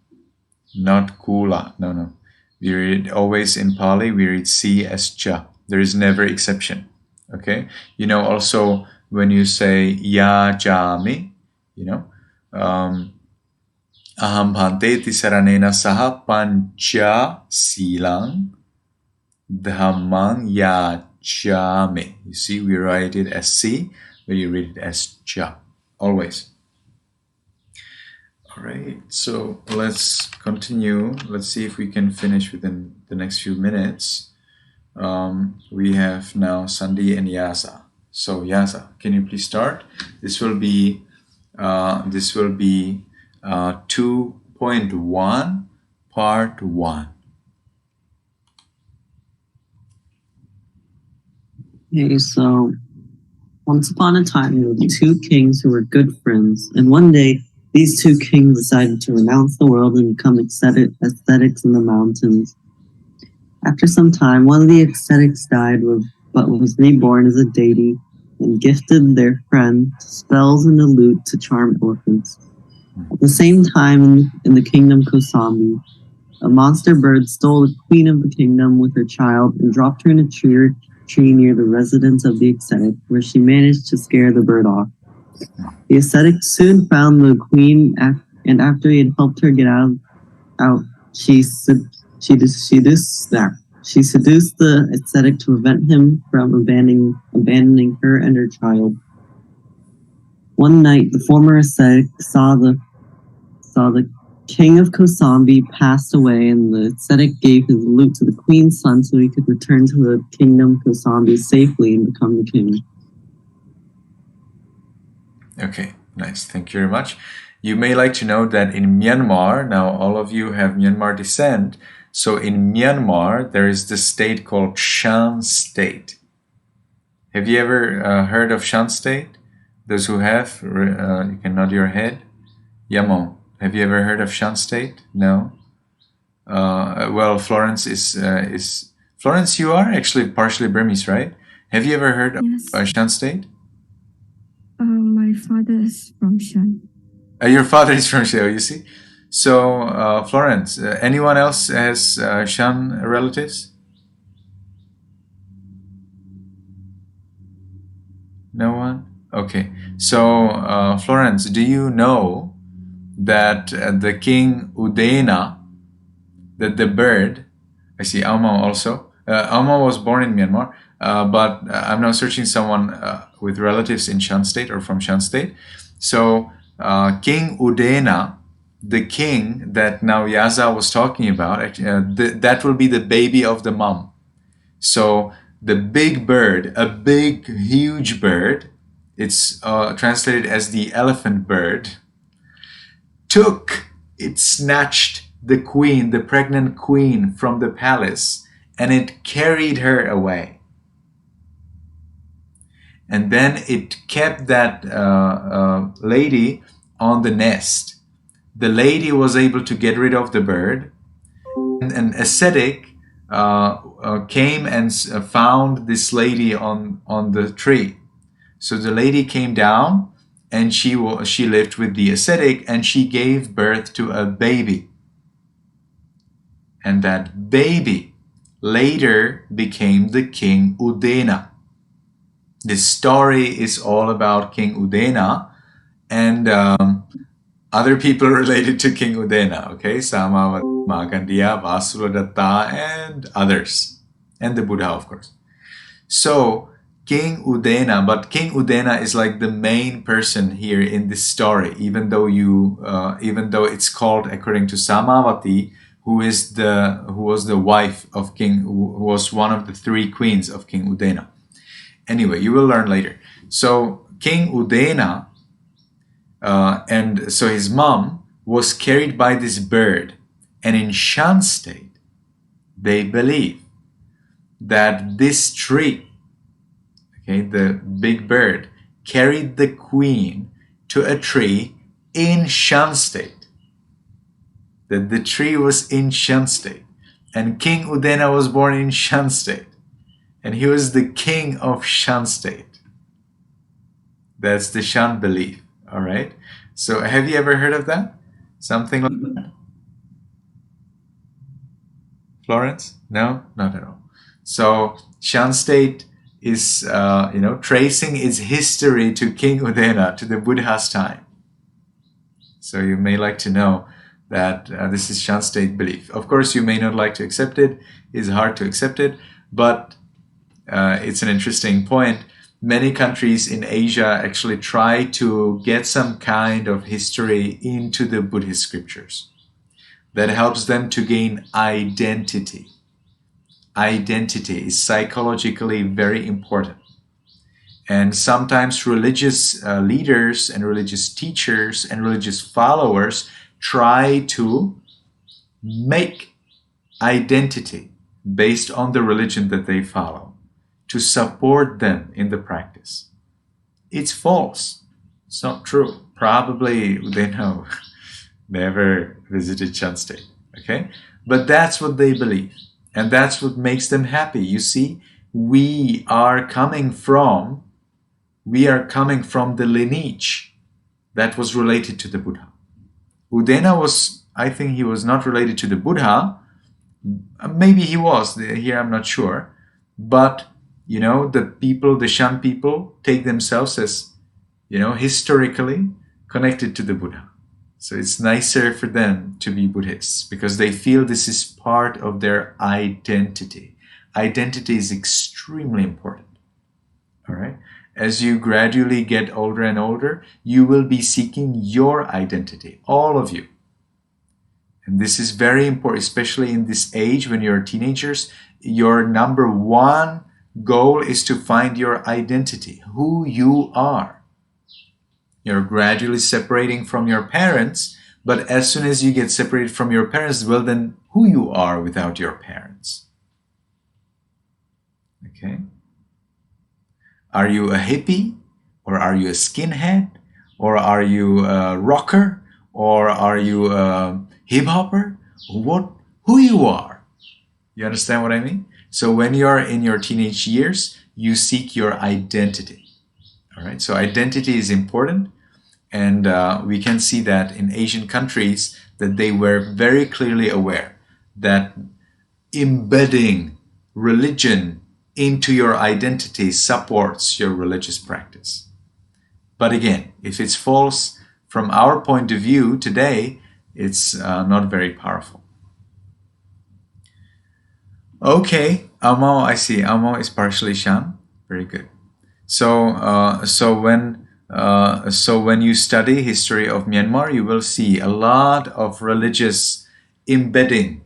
Speaker 1: not kula. No. We read always in Pali. We read C as ja. There is never exception. Okay. You know, also when you say ya jami, you know, aham bhante tisaranena saha pancha silang dhammang yajami. You see, we write it as C, but you read it as ja, always. All right, so let's continue. Let's see if we can finish within the next few minutes. We have now Sandhi and Yasa. So Yasa, can you please start? This will be 2.1 part 1.
Speaker 5: Okay, so once upon a time, there were 2 kings who were good friends, and one day, these 2 kings decided to renounce the world and become ascetics in the mountains. After some time, one of the ascetics died, but was reborn as a deity and gifted their friend spells and a lute to charm orphans. At the same time, in the kingdom Kosambi, a monster bird stole the queen of the kingdom with her child and dropped her in a tree near the residence of the ascetic, where she managed to scare the bird off. The ascetic soon found the queen, and after he had helped her get out, she seduced the ascetic to prevent him from abandoning her and her child. One night, the former ascetic saw the king of Kosambi passed away, and the ascetic gave his lute to the queen's son so he could return to the kingdom Kosambi safely and become the king.
Speaker 1: Okay, nice. Thank you very much. You may like to know that in Myanmar, now all of you have Myanmar descent, so in Myanmar, there is this state called Shan State. Have you ever heard of Shan State? Those who have, you can nod your head. Yamo, have you ever heard of Shan State? No? Well, Florence is Florence, you are actually partially Burmese, right? Have you ever heard of Shan State?
Speaker 2: My father is from Shan.
Speaker 1: Your father is from Shan, you see? So, Florence, anyone else has Shan relatives? No one? Okay. So, Florence, do you know that the king Udena, that the bird, I see Alma also. Alma was born in Myanmar, but I'm now searching someone with relatives in Shan State or from Shan State. So, King Udena, the king that now Yaza was talking about, that will be the baby of the mom. So the big bird, a big, huge bird, it's translated as the elephant bird, it snatched the queen, the pregnant queen, from the palace, and it carried her away. And then it kept that lady on the nest. The lady was able to get rid of the bird. And an ascetic came and found this lady on the tree. So the lady came down and she lived with the ascetic, and she gave birth to a baby. And that baby later became the King Udena. This story is all about King Udena and other people related to King Udena, okay? Sama, Magandia, Vasudadatta, and others. And the Buddha, of course. So, King Udena, but King Udena is like the main person here in this story, even though it's called according to Samavati, who was the wife of King, who was one of the 3 queens of King Udena. Anyway, you will learn later. So King Udena, and so his mom was carried by this bird, and in Shan state, they believe that this tree, okay, the big bird, carried the queen to a tree in Shan state. That the tree was in Shan state, and King Udena was born in Shan state, and he was the king of Shan state. That's the Shan belief. All right. So have you ever heard of that? Something like that? Florence? No, not at all. So Shan state is, tracing its history to King Udena, to the Buddha's time. So you may like to know that this is Shan state belief. Of course, you may not like to accept it. It's hard to accept it, but it's an interesting point. Many countries in Asia actually try to get some kind of history into the Buddhist scriptures that helps them to gain identity. Identity is psychologically very important. And sometimes religious leaders and religious teachers and religious followers try to make identity based on the religion that they follow, to support them in the practice. It's false. It's not true. Probably they know. Never visited Shan state. Okay? But that's what they believe. And that's what makes them happy. You see, we are coming from the lineage that was related to the Buddha. Udena was, I think he was not related to the Buddha. Maybe he was. Here I'm not sure. But the Shan people take themselves as, historically connected to the Buddha. So it's nicer for them to be Buddhists because they feel this is part of their identity. Identity is extremely important. All right. As you gradually get older and older, you will be seeking your identity, all of you. And this is very important, especially in this age when you're teenagers. Your number one goal is to find your identity, who you are. You're gradually separating from your parents, but as soon as you get separated from your parents, well, then who you are without your parents. Okay? Are you a hippie? Or are you a skinhead? Or are you a rocker? Or are you a hip-hopper? Who you are? You understand what I mean? So when you're in your teenage years, you seek your identity. All right. So identity is important, and we can see that in Asian countries that they were very clearly aware that embedding religion into your identity supports your religious practice. But again, if it's false from our point of view today, it's not very powerful. Okay, Amo, I see. Amo is partially Shan. Very good. So when you study history of Myanmar, you will see a lot of religious embedding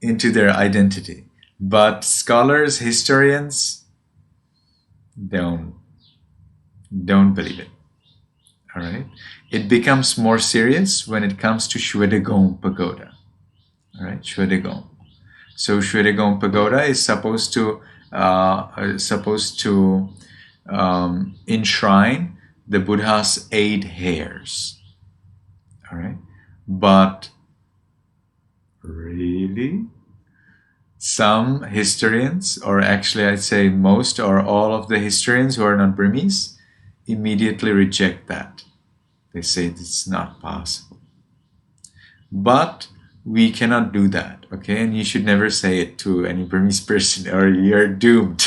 Speaker 1: into their identity. But scholars, historians, don't believe it. All right. It becomes more serious when it comes to Shwedagon Pagoda. All right, Shwedagon. So Shwedagon Pagoda is supposed to enshrine the Buddha's 8 hairs. All right, but really, some historians, or actually I'd say most or all of the historians who are not Burmese, immediately reject that. They say it's not possible. But we cannot do that, okay? And you should never say it to any Burmese person, or you're doomed.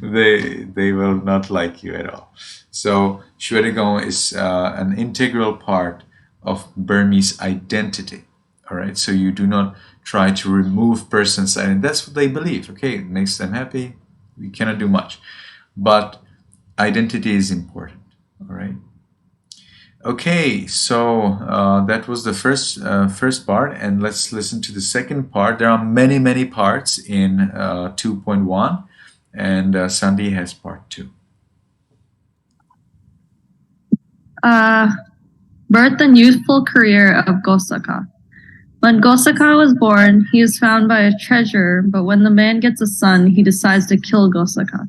Speaker 1: they will not like you at all. So Shwedagon is an integral part of Burmese identity. All right, so you do not try to remove persons' identity. That's what they believe. Okay, it makes them happy. We cannot do much, but identity is important. All right. Okay, so that was the first part, and let's listen to the second part. There are many parts in 2.1, and Sandy has part 2.
Speaker 6: Birth and youthful career of Gosaka. When Gosaka was born, he is found by a treasurer, but when the man gets a son, he decides to kill Gosaka.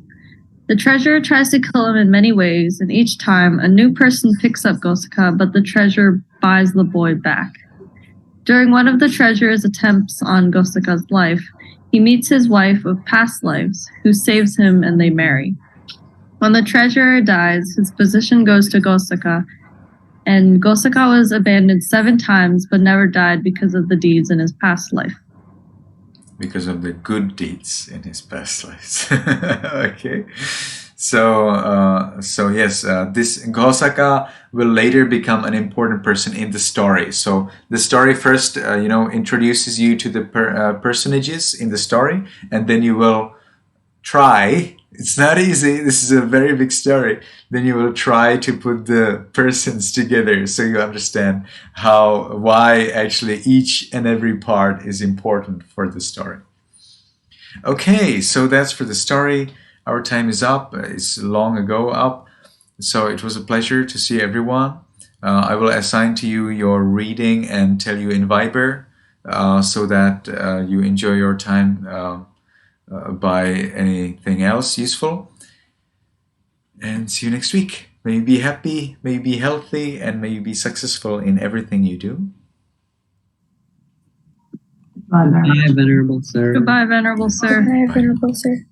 Speaker 6: The treasurer tries to kill him in many ways, and each time a new person picks up Gosaka, but the treasurer buys the boy back. During one of the treasurer's attempts on Gosaka's life, he meets his wife of past lives, who saves him and they marry. When the treasurer dies, his position goes to Gosaka, and Gosaka was abandoned 7 times but never died because of the deeds in his past life.
Speaker 1: Because of the good deeds in his past lives. Okay. So yes, this Gosaka will later become an important person in the story. So the story first, introduces you to the personages in the story, and then you will try. It's not easy. This is a very big story. Then you will try to put the persons together so you understand why actually each and every part is important for the story. Okay, so that's for the story. Our time is up. It's long ago up. So it was a pleasure to see everyone. I will assign to you your reading and tell you in Viber so that you enjoy your time by anything else useful. And see you next week. May you be happy, may you be healthy, and may you be successful in everything you do.
Speaker 5: Bye, Venerable Sir.
Speaker 6: Goodbye, Venerable Sir.
Speaker 2: Goodbye, Venerable Sir.